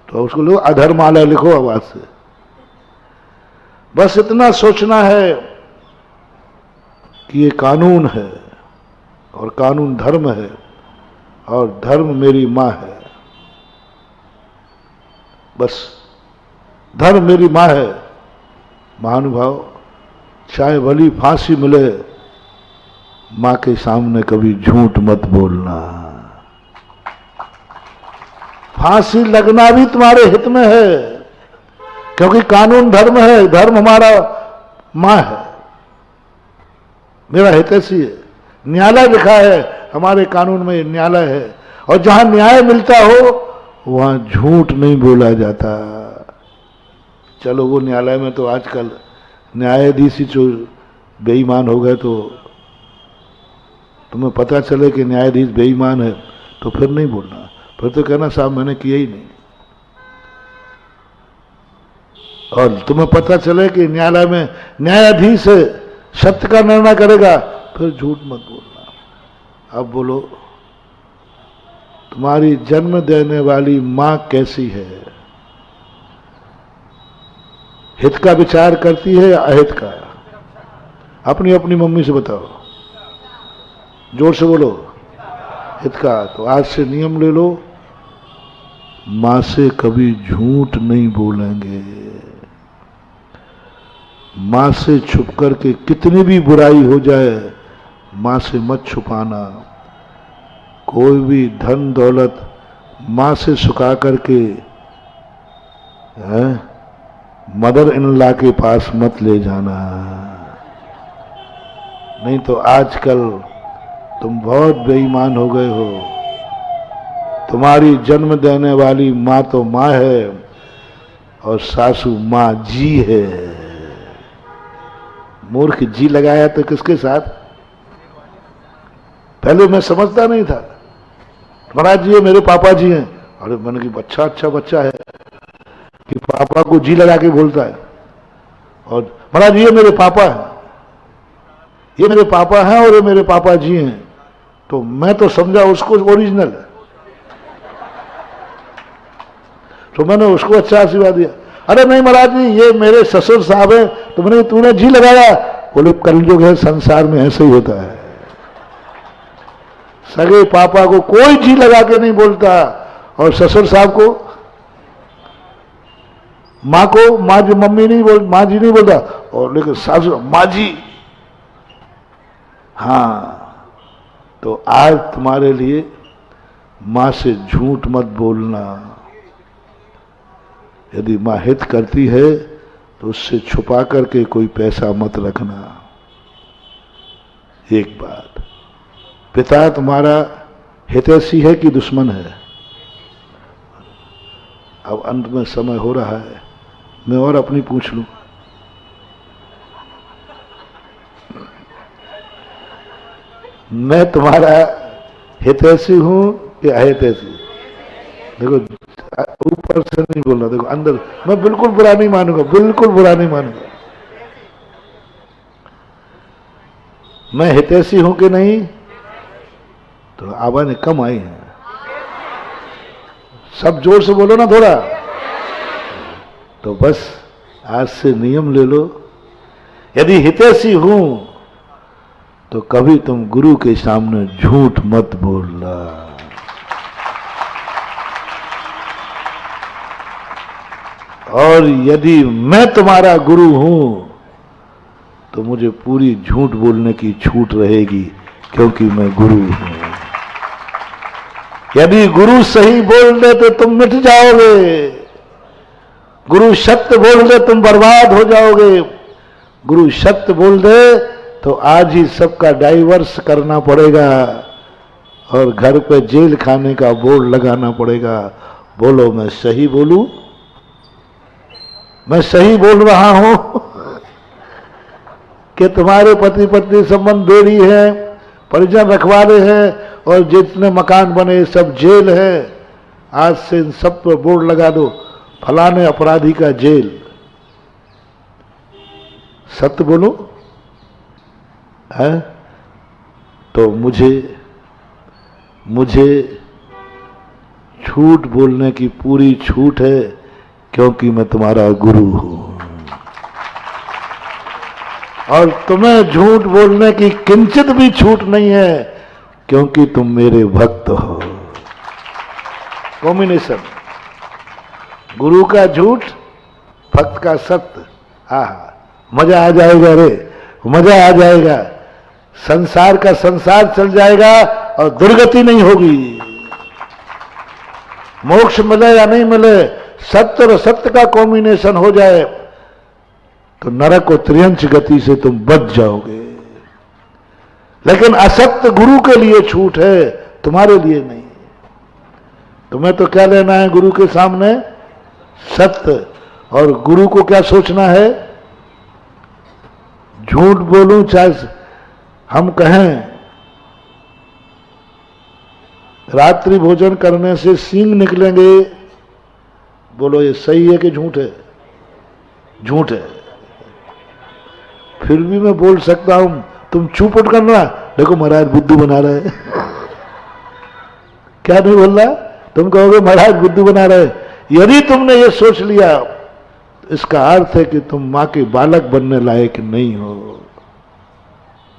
S2: तो उसको लोग अधर्मालय लिखो आवाज से। बस इतना सोचना है कि ये कानून है और कानून धर्म है और धर्म मेरी मां है। बस धर्म मेरी मां है। महानुभाव, चाहे भली फांसी मिले, मां के सामने कभी झूठ मत बोलना। फांसी लगना भी तुम्हारे हित में है, क्योंकि कानून धर्म है, धर्म हमारा मां है, मेरा हितैषी है। न्यायालय लिखा है हमारे कानून में, न्यायालय है, और जहां न्याय मिलता हो वहां झूठ नहीं बोला जाता। चलो वो न्यायालय में तो आजकल न्यायाधीश ही जो बेईमान हो गए, तो तुम्हें पता चले कि न्यायाधीश बेईमान है तो फिर नहीं बोलना, फिर तो कहना साहब मैंने किया ही नहीं। और तुम्हें पता चले कि न्यायालय में न्यायाधीश सत्य का निर्णय करेगा, फिर झूठ मत बोलना। अब बोलो, तुम्हारी जन्म देने वाली मां कैसी है? हित का विचार करती है या अहित का? अपनी अपनी मम्मी से बताओ, जोर से बोलो। हित का। तो आज से नियम ले लो, मां से कभी झूठ नहीं बोलेंगे। मां से छुप करके कितनी भी बुराई हो जाए, माँ से मत छुपाना। कोई भी धन दौलत माँ से छुपा करके मदर इन लॉ के पास मत ले जाना, नहीं तो आजकल तुम बहुत बेईमान हो गए हो। तुम्हारी जन्म देने वाली माँ तो माँ है और सासू माँ जी है। मूर्ख जी लगाया तो किसके साथ? पहले मैं समझता नहीं था, महाराज जी ये मेरे पापा जी हैं। अरे मैंने की अच्छा बच्चा है कि पापा को जी लगा के बोलता है। और महाराज ये मेरे पापा है, ये मेरे पापा हैं और ये मेरे पापा जी हैं। तो मैं तो समझा उसको ओरिजिनल है, तो मैंने उसको अच्छा आशीर्वाद दिया। अरे नहीं महाराज जी ये मेरे ससुर साहब है। तो मैंने तूने जी लगाया? बोले कलयुग है, संसार में ऐसे ही होता है। सगे पापा को कोई जी लगा के नहीं बोलता और ससुर साहब को, माँ को माँ जी मम्मी नहीं बोल, माँ जी नहीं बोलता, और लेकिन सासू माँ जी। हाँ, तो आज तुम्हारे लिए माँ से झूठ मत बोलना। यदि माँ हित करती है तो उससे छुपा करके कोई पैसा मत रखना। एक बात, पिता तुम्हारा हितैषी है कि दुश्मन है? अब अंत में समय हो रहा है, मैं और अपनी पूछ लूं। मैं तुम्हारा हितैषी हूं कि अहितैषी? देखो ऊपर से नहीं बोल रहा, देखो अंदर। मैं बिल्कुल बुरा नहीं मानूंगा, बिल्कुल बुरा नहीं मानूंगा। मैं हितैषी हूं कि नहीं? तो आवाज़ें कम आई हैं, सब जोर से बोलो ना थोड़ा। तो बस आज से नियम ले लो, यदि हितैषी हूं तो कभी तुम गुरु के सामने झूठ मत बोलना। और यदि मैं तुम्हारा गुरु हूं तो मुझे पूरी झूठ बोलने की छूट रहेगी, क्योंकि मैं गुरु हूं। यदि गुरु सही बोल दे तो तुम मिट जाओगे, गुरु सत्य बोल दे तुम बर्बाद हो जाओगे। गुरु सत्य बोल दे तो आज ही सबका डाइवर्स करना पड़ेगा और घर पे जेल खाने का बोर्ड लगाना पड़ेगा। बोलो मैं सही बोलूं? मैं सही बोल रहा हूं कि तुम्हारे पति पत्नी संबंध बेड़ी है, परिजन रखवाले हैं और जितने मकान बने सब जेल है। आज से इन सब पर बोर्ड लगा दो, फलाने अपराधी का जेल। सत्य बोलो है तो मुझे झूठ बोलने की पूरी छूट है, क्योंकि मैं तुम्हारा गुरु हूं। और तुम्हें झूठ बोलने की किंचित भी छूट नहीं है, क्योंकि तुम मेरे भक्त हो। कॉम्बिनेशन, गुरु का झूठ, भक्त का सत्य। हाँ, मजा आ जाएगा रे, मजा आ जाएगा। संसार का संसार चल जाएगा और दुर्गति नहीं होगी। मोक्ष मिले या नहीं मिले, सत्य और सत्य का कॉम्बिनेशन हो जाए तो नरक और त्रियंच गति से तुम बच जाओगे। लेकिन असत्य गुरु के लिए छूट है, तुम्हारे लिए नहीं। तुम्हें तो क्या लेना है गुरु के सामने? सत्य। और गुरु को क्या सोचना है? झूठ बोलूं चाहे हम कहें रात्रि भोजन करने से सींग निकलेंगे, बोलो ये सही है कि झूठ है? झूठ है। फिर भी मैं बोल सकता हूं, तुम चुप उठ करना, देखो महाराज बुद्धू बना रहे क्या नहीं बोल रहा? तुम कहोगे महाराज बुद्धू बना रहे। यदि तुमने ये सोच लिया, इसका अर्थ है कि तुम मां के बालक बनने लायक नहीं हो।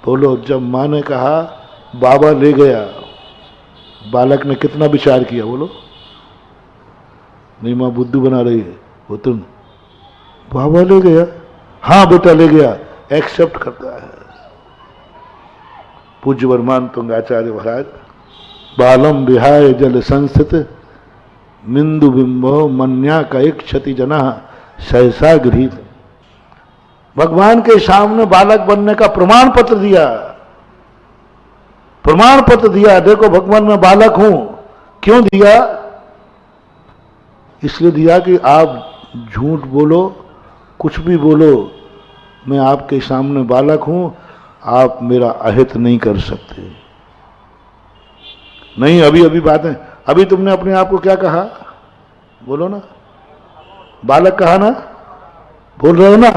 S2: बोलो, जब मां ने कहा बाबा ले गया, बालक ने कितना विचार किया? बोलो, नहीं मां बुद्धू बना रही है, वो तुम बाबा ले गया, हाँ बेटा ले गया, एक्सेप्ट करता है। पूज्य वर्मान तुंगाचार्य महाराज, बालम विहाय जल संस्थित मिंदु बिंबो मन्या का एक क्षति जना सहसा गृहित। भगवान के सामने बालक बनने का प्रमाण पत्र दिया, प्रमाण पत्र दिया, देखो भगवान मैं बालक हूं। क्यों दिया? इसलिए दिया कि आप झूठ बोलो, कुछ भी बोलो, मैं आपके सामने बालक हूं, आप मेरा अहित नहीं कर सकते। नहीं, अभी अभी बातें, अभी तुमने अपने आप को क्या कहा? बोलो ना, बालक कहा ना, बोल रहे हो ना?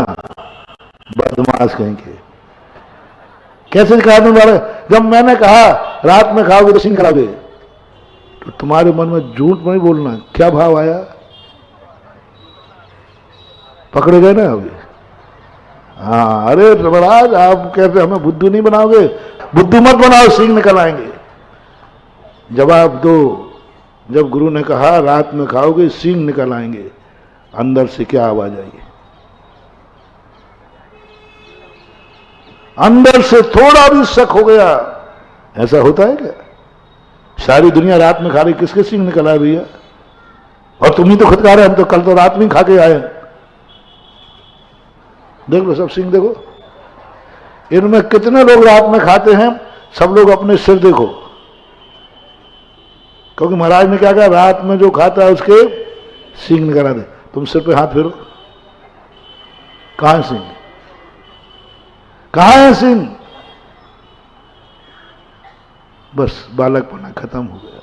S2: बदमाश कहेंगे। कैसे कहा तुम बालक? जब मैंने कहा रात में खाओगे तो सिंह खाओगे, तो तुम्हारे मन में झूठ नहीं बोलना, क्या भाव आया? पकड़े गए ना अभी? हाँ, अरे महाराज आप कहते हमें बुद्धू नहीं बनाओगे, बुद्धू मत बनाओ, सिंह निकल आएंगे। जवाब दो, जब गुरु ने कहा रात में खाओगे सिंह निकल आएंगे, अंदर से क्या आवाज आई? अंदर से थोड़ा भी शक हो गया। ऐसा होता है क्या? सारी दुनिया रात में खा रही, किसके सिंह निकल आए भैया? और तुम ही तो खुद खा रहे, हम तो कल तो रात में खा के आए। देख लो सब सिंह, देखो इनमें कितने लोग रात में खाते हैं। सब लोग अपने सिर देखो, क्योंकि महाराज ने क्या कहा, रात में जो खाता है उसके सिंह निकल आते। तुम सिर पे हाथ फेरो, कहां है सिंह? कहां है सिंह? बस बालकपना खत्म हो गया।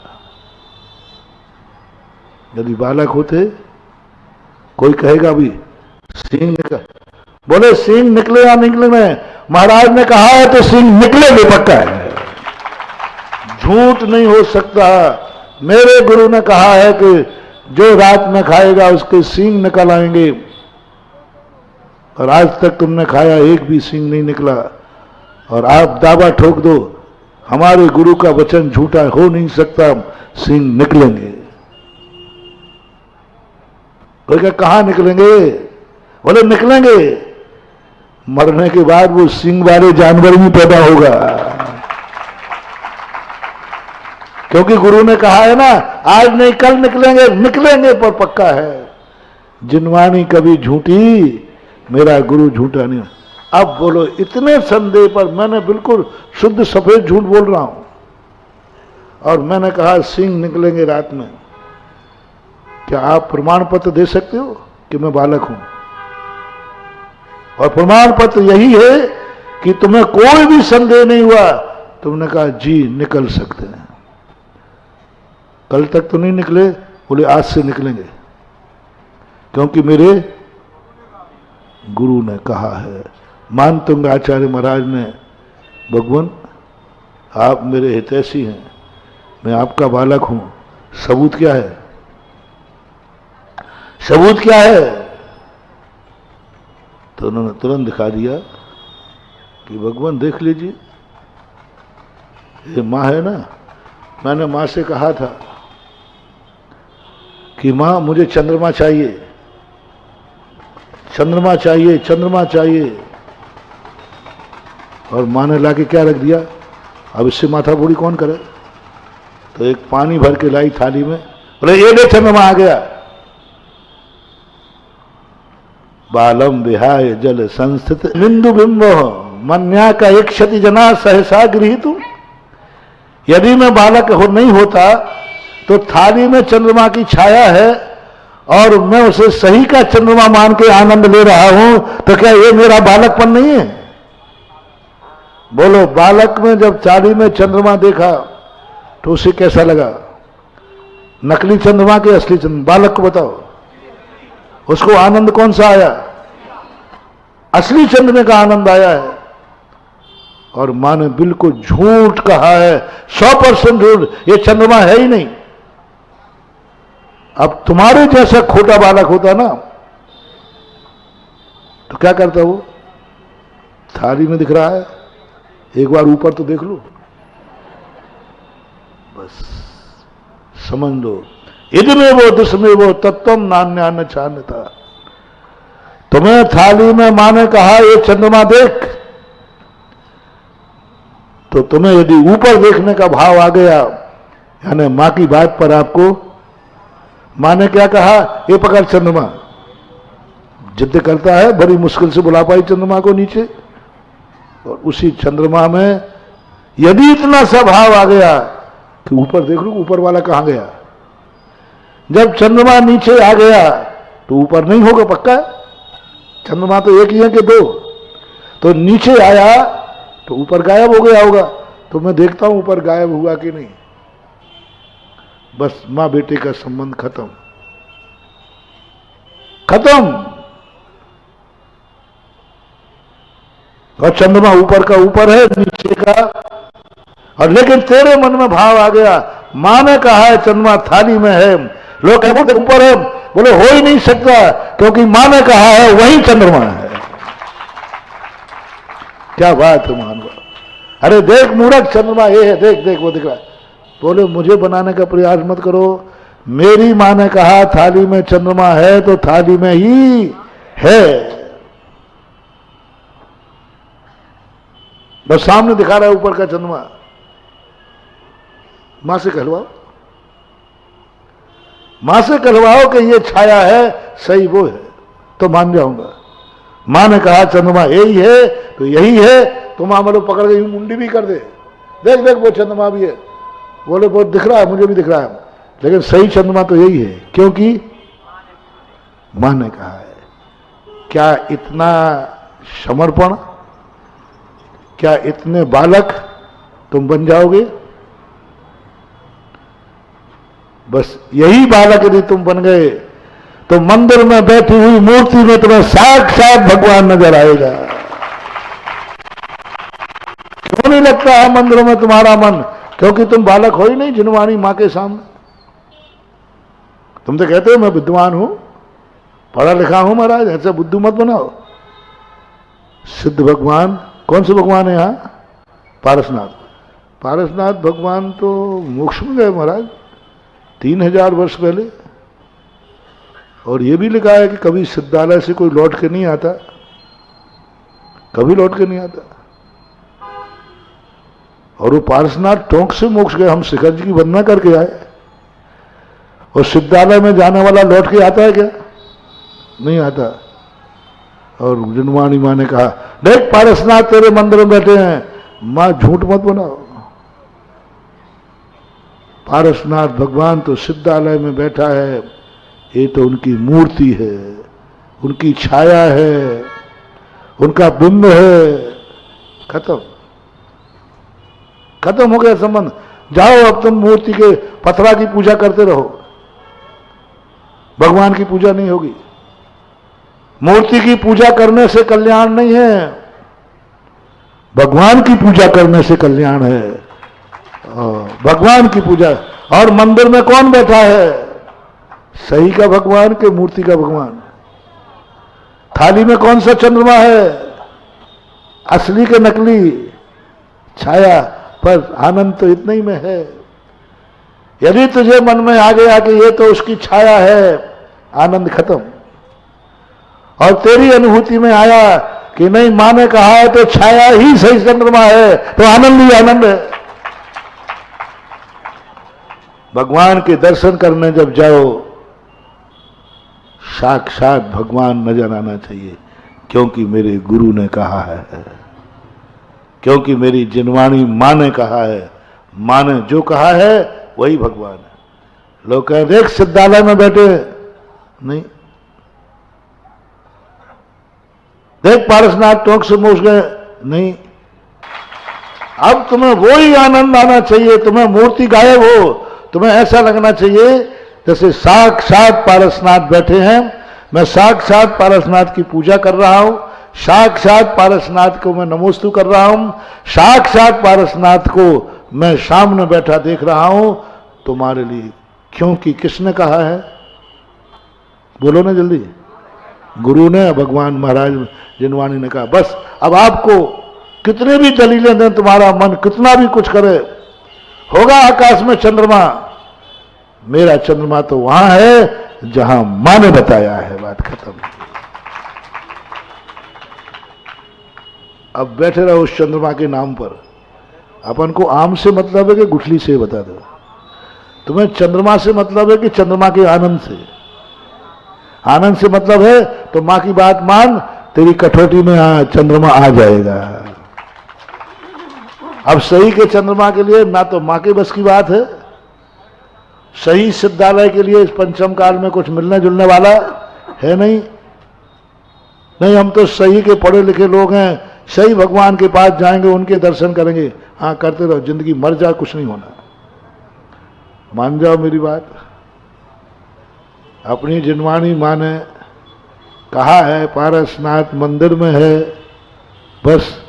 S2: यदि बालक होते, कोई कहेगा भी सिंह निकल, बोले सिंह निकले या निकले नहीं, महाराज ने कहा है तो सिंह निकले भी पक्का है, झूठ नहीं हो सकता। मेरे गुरु ने कहा है कि जो रात में खाएगा उसके सींग निकल आएंगे, और आज तक तुमने खाया एक भी सींग नहीं निकला। और आप दावा ठोक दो हमारे गुरु का वचन झूठा हो नहीं सकता, सींग निकलेंगे। तो कहां निकलेंगे? बोले निकलेंगे, मरने के बाद वो सींग वाले जानवर भी पैदा होगा, क्योंकि गुरु ने कहा है ना, आज नहीं कल निकलेंगे, निकलेंगे पर पक्का है। जिनवानी कभी झूठी, मेरा गुरु झूठा नहीं। अब बोलो, इतने संदेह पर मैंने बिल्कुल शुद्ध सफेद झूठ बोल रहा हूं, और मैंने कहा सिंह निकलेंगे रात में। क्या आप प्रमाण पत्र दे सकते हो कि मैं बालक हूं? और प्रमाण पत्र यही है कि तुम्हें कोई भी संदेह नहीं हुआ, तुमने कहा जी निकल सकते हैं। कल तक तो नहीं निकले, बोले आज से निकलेंगे, क्योंकि मेरे गुरु ने कहा है। मानतुंग आचार्य महाराज ने, भगवान आप मेरे हितैषी हैं, मैं आपका बालक हूं, सबूत क्या है? सबूत क्या है? तो उन्होंने तुरंत दिखा दिया कि भगवान देख लीजिए, ये माँ है ना, मैंने माँ से कहा था कि माँ मुझे चंद्रमा चाहिए, चंद्रमा चाहिए, चंद्रमा चाहिए, और माँ ने लाके क्या रख दिया? अब इससे माथा बूढ़ी कौन करे? तो एक पानी भर के लाई थाली में, बोले ये ले चंद्रमा आ गया। बालम विहाय जल संस्थित बिंदु बिंब मन्या का एक क्षति जना सहसा गृहित। यदि मैं बालक नहीं होता तो थाली में चंद्रमा की छाया है और मैं उसे सही का चंद्रमा मान के आनंद ले रहा हूं, तो क्या ये मेरा बालकपन नहीं है? बोलो, बालक में जब थाली में चंद्रमा देखा तो उसे कैसा लगा? नकली चंद्रमा के असली चंद्रमा? बालक को बताओ, उसको आनंद कौन सा आया? असली चंद्रमा का आनंद आया है। और मां ने बिल्कुल झूठ कहा है, 100% झूठ, ये चंद्रमा है ही नहीं। अब तुम्हारे जैसा खोटा बालक होता ना तो क्या करता वो? थाली में दिख रहा है, एक बार ऊपर तो देख लो, बस समझ लो। इधमे वो दुष्मे वो तत्वम नान्यान छान्यता। तुम्हें थाली में मां ने कहा ये चंद्रमा देख, तो तुम्हें यदि ऊपर देखने का भाव आ गया, यानी मां की बात पर आपको, मां ने क्या कहा, ये पकड़ चंद्रमा, जिद करता है, बड़ी मुश्किल से बुला पाई चंद्रमा को नीचे, और उसी चंद्रमा में यदि इतना सा भाव आ गया कि ऊपर देख लो ऊपर वाला कहां गया। जब चंद्रमा नीचे आ गया तो ऊपर नहीं होगा, पक्का है, चंद्रमा तो एक ही है कि दो, तो नीचे आया तो ऊपर गायब हो गया होगा। तो मैं देखता हूं ऊपर गायब हुआ कि नहीं, बस मां बेटे का संबंध खत्म, खत्म। और चंद्रमा ऊपर का ऊपर है, नीचे का, और लेकिन तेरे मन में भाव आ गया, मां ने कहा है चंद्रमा थाली में है, लोग कहते ऊपर है, बोले हो ही नहीं सकता, क्योंकि मां ने कहा है वही चंद्रमा है। क्या बात है महानुभाव। अरे देख मूर्ख, चंद्रमा ये है, देख देख वो दिख रहा है। बोले मुझे बनाने का प्रयास मत करो, मेरी मां ने कहा थाली में चंद्रमा है तो थाली में ही है, बस सामने दिखा रहा है ऊपर का चंद्रमा। मां से कहलवाओ, मां से कहलवाओ कि ये छाया है, सही वो है, तो मान जाऊंगा। मां ने कहा चंद्रमा यही है तो यही है, तो मां बोलो पकड़ के मुंडी भी कर दे, देख देख वो चंद्रमा भी है। बोले बहुत दिख रहा है, मुझे भी दिख रहा है, लेकिन सही चंद्रमा तो यही है, क्योंकि मां ने कहा है। क्या इतना समर्पण, क्या इतने बालक तुम बन जाओगे? बस यही बालक यदि तुम बन गए तो मंदिर में बैठी हुई मूर्ति में तुम्हें साक्षात भगवान नजर आएगा। क्यों नहीं लगता है मंदिरों में तुम्हारा मन? क्योंकि तुम बालक हो ही नहीं जिनवाणी मां के सामने। तुम तो कहते हो मैं विद्वान हूं, पढ़ा लिखा हूं महाराज, ऐसा बुद्धू मत बनाओ। सिद्ध भगवान, कौन से भगवान है यहां? पारसनाथ। पारसनाथ भगवान तो मोक्ष में गए महाराज 3000 वर्ष पहले, और ये भी लिखा है कि कभी सिद्धालय से कोई लौट के नहीं आता, कभी लौट के नहीं आता। और वो पारसनाथ टोंक से मोक्ष गए, हम शिखर जी की वंदना करके आए, और सिद्धालय में जाने वाला लौट के आता है क्या? नहीं आता। और जिनवाणी मां ने कहा देख पारसनाथ तेरे मंदिर में बैठे हैं, मां झूठ मत बनाओ। पारसनाथ भगवान तो सिद्धालय में बैठा है, ये तो उनकी मूर्ति है, उनकी छाया है, उनका बिंब है। खत्म, खत्म हो गया संबंध। जाओ अब तुम मूर्ति के पथरा की पूजा करते रहो, भगवान की पूजा नहीं होगी। मूर्ति की पूजा करने से कल्याण नहीं है, भगवान की पूजा करने से कल्याण है। भगवान की पूजा। और मंदिर में कौन बैठा है? सही का भगवान के मूर्ति का भगवान। थाली में कौन सा चंद्रमा है? असली के नकली? छाया। पर आनंद तो इतना ही में है। यदि तुझे मन में आ गया कि ये तो उसकी छाया है, आनंद खत्म। और तेरी अनुभूति में आया कि नहीं मां ने कहा है तो छाया ही सही चंद्रमा है, तो आनंद ही आनंद है। भगवान के दर्शन करने जब जाओ, साक्षात भगवान नजर आना चाहिए, क्योंकि मेरे गुरु ने कहा है, क्योंकि मेरी जिनवाणी मां ने कहा है। मां ने जो कहा है वही भगवान है। लोग कह देख सिद्धालय में बैठे, नहीं। देख पारसनाथ टोंक से मोक्ष गए, नहीं। अब तुम्हें वो ही आनंद आना चाहिए। तुम्हें मूर्ति गायब हो, तुम्हें ऐसा लगना चाहिए जैसे साक्षात पारसनाथ बैठे हैं, मैं साक्षात पारसनाथ की पूजा कर रहा हूं, साक्षात पारसनाथ को मैं नमोस्तु कर रहा हूं, साक्षात पारसनाथ को मैं सामने बैठा देख रहा हूं तुम्हारे लिए। क्योंकि किसने कहा है? बोलो ना जल्दी। गुरु ने, भगवान महाराज जिनवाणी ने कहा। बस अब आपको कितने भी दलीलें दें, तुम्हारा मन कितना भी कुछ करे, होगा आकाश में चंद्रमा, मेरा चंद्रमा तो वहां है जहां मां ने बताया है। बात खत्म। अब बैठे रहो उस चंद्रमा के नाम पर। अपन को आम से मतलब है कि गुठली से, बता दो। तुम्हें चंद्रमा से मतलब है कि चंद्रमा के आनंद से? आनंद से मतलब है तो मां की बात मान, तेरी कठौती में चंद्रमा आ जाएगा। अब सही के चंद्रमा के लिए ना तो मां के बस की बात है, सही सिद्धालय के लिए इस पंचम काल में कुछ मिलने जुलने वाला है नहीं। नहीं, हम तो सही के पढ़े लिखे लोग हैं, सही भगवान के पास जाएंगे, उनके दर्शन करेंगे। हाँ, करते रहो, जिंदगी मर जा, कुछ नहीं होना। मान जाओ मेरी बात। अपनी जिनवाणी माँ ने कहा है, पारसनाथ मंदिर में है, बस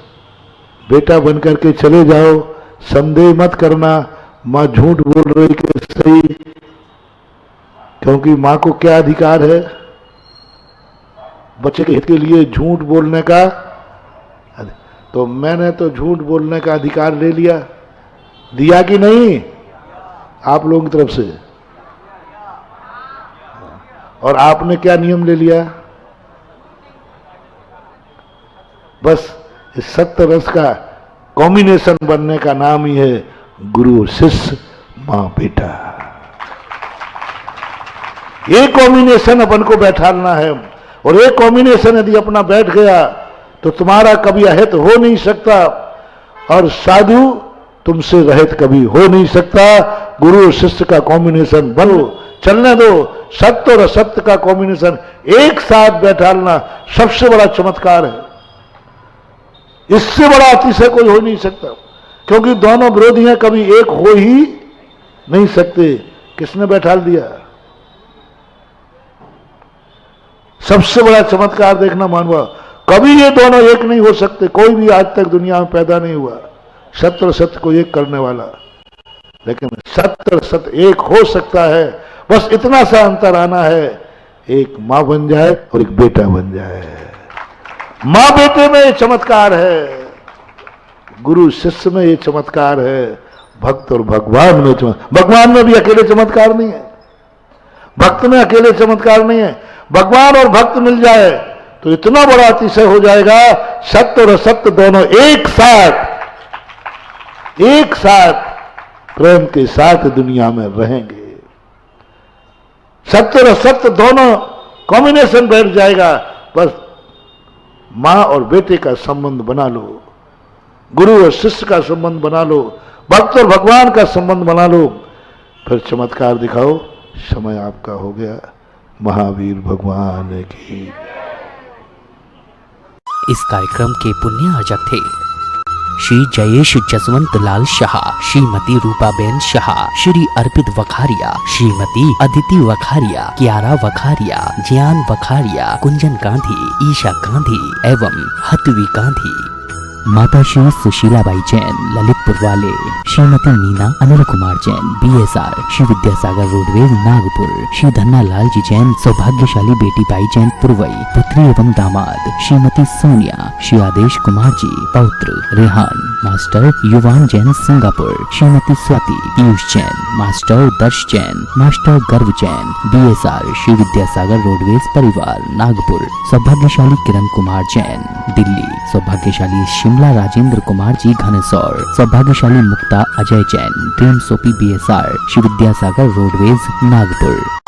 S2: बेटा बन करके चले जाओ, संदेह मत करना माँ झूठ बोल रही कि सही, क्योंकि माँ को क्या अधिकार है बच्चे के हित के लिए झूठ बोलने का। तो मैंने तो झूठ बोलने का अधिकार ले लिया, दिया कि नहीं आप लोगों की तरफ से? और आपने क्या नियम ले लिया? बस इस सत्य रस का कॉम्बिनेशन बनने का नाम ही है गुरु शिष्य मां बेटा। ये कॉम्बिनेशन अपन को बैठाना है, और ये कॉम्बिनेशन यदि अपना बैठ गया तो तुम्हारा कभी अहित हो नहीं सकता, और साधु तुमसे रहित कभी हो नहीं सकता। गुरु शिष्य का कॉम्बिनेशन बनो, चलने दो। सत्य और असत्य का कॉम्बिनेशन एक साथ बैठाना सबसे बड़ा चमत्कार है। इससे बड़ा अतिशय कोई हो नहीं सकता, क्योंकि दोनों विरोधी हैं, कभी एक हो ही नहीं सकते। किसने बैठाल दिया? सबसे बड़ा चमत्कार देखना मानवा, कभी ये दोनों एक नहीं हो सकते। कोई भी आज तक दुनिया में पैदा नहीं हुआ सत्य और सत्य को एक करने वाला, लेकिन सत्य और सत्य एक हो सकता है। बस इतना सा अंतर आना है, एक मां बन जाए और एक बेटा बन जाए। मां बेटे में ये चमत्कार है, गुरु शिष्य में ये चमत्कार है, भक्त और भगवान में भगवान में भी अकेले चमत्कार नहीं है, भक्त में अकेले चमत्कार नहीं है। भगवान और भक्त मिल जाए तो इतना बड़ा अतिशय हो जाएगा, सत्य और असत्य दोनों एक साथ प्रेम के साथ दुनिया में रहेंगे। सत्य और असत्य दोनों कॉम्बिनेशन बैठ जाएगा। बस मां और बेटे का संबंध बना लो, गुरु और शिष्य का संबंध बना लो, भक्त और भगवान का संबंध बना लो, फिर चमत्कार दिखाओ। समय आपका हो गया। महावीर भगवान की।
S1: इस कार्यक्रम के पुण्य अर्चक थे श्री जयेश जसवंत लाल शाह, श्रीमती रूपाबेन शाह, श्री अर्पित वखारिया, श्रीमती अदिति वखारिया, कियारा वखारिया, ज्ञान वखारिया, कुंजन गांधी, ईशा गांधी एवं हतवी गांधी। माता श्री सुशीलाबाई जैन ललितपुर वाले, श्रीमती मीना अनिल कुमार जैन BSR श्री विद्यासागर रोडवेज नागपुर, श्री धन्ना लाल जी जैन सौभाग्यशाली बेटी बाई जैन पुरवई, पुत्री एवं दामाद श्रीमती सोनिया, श्री आदेश कुमार जी पौत्र रेहान, मास्टर युवान जैन सिंगापुर, श्रीमती स्वाति पीयूष जैन, मास्टर दर्श जैन, मास्टर गर्व जैन BSR श्री विद्यासागर रोडवेज परिवार नागपुर, सौभाग्यशाली किरण कुमार जैन दिल्ली, सौभाग्यशाली शिमला राजेंद्र कुमार जी घनसौर, सौभाग्यशाली Mukta Ajay Jain dream soapy BSR Shri Vidyasagar roadways Nagpur.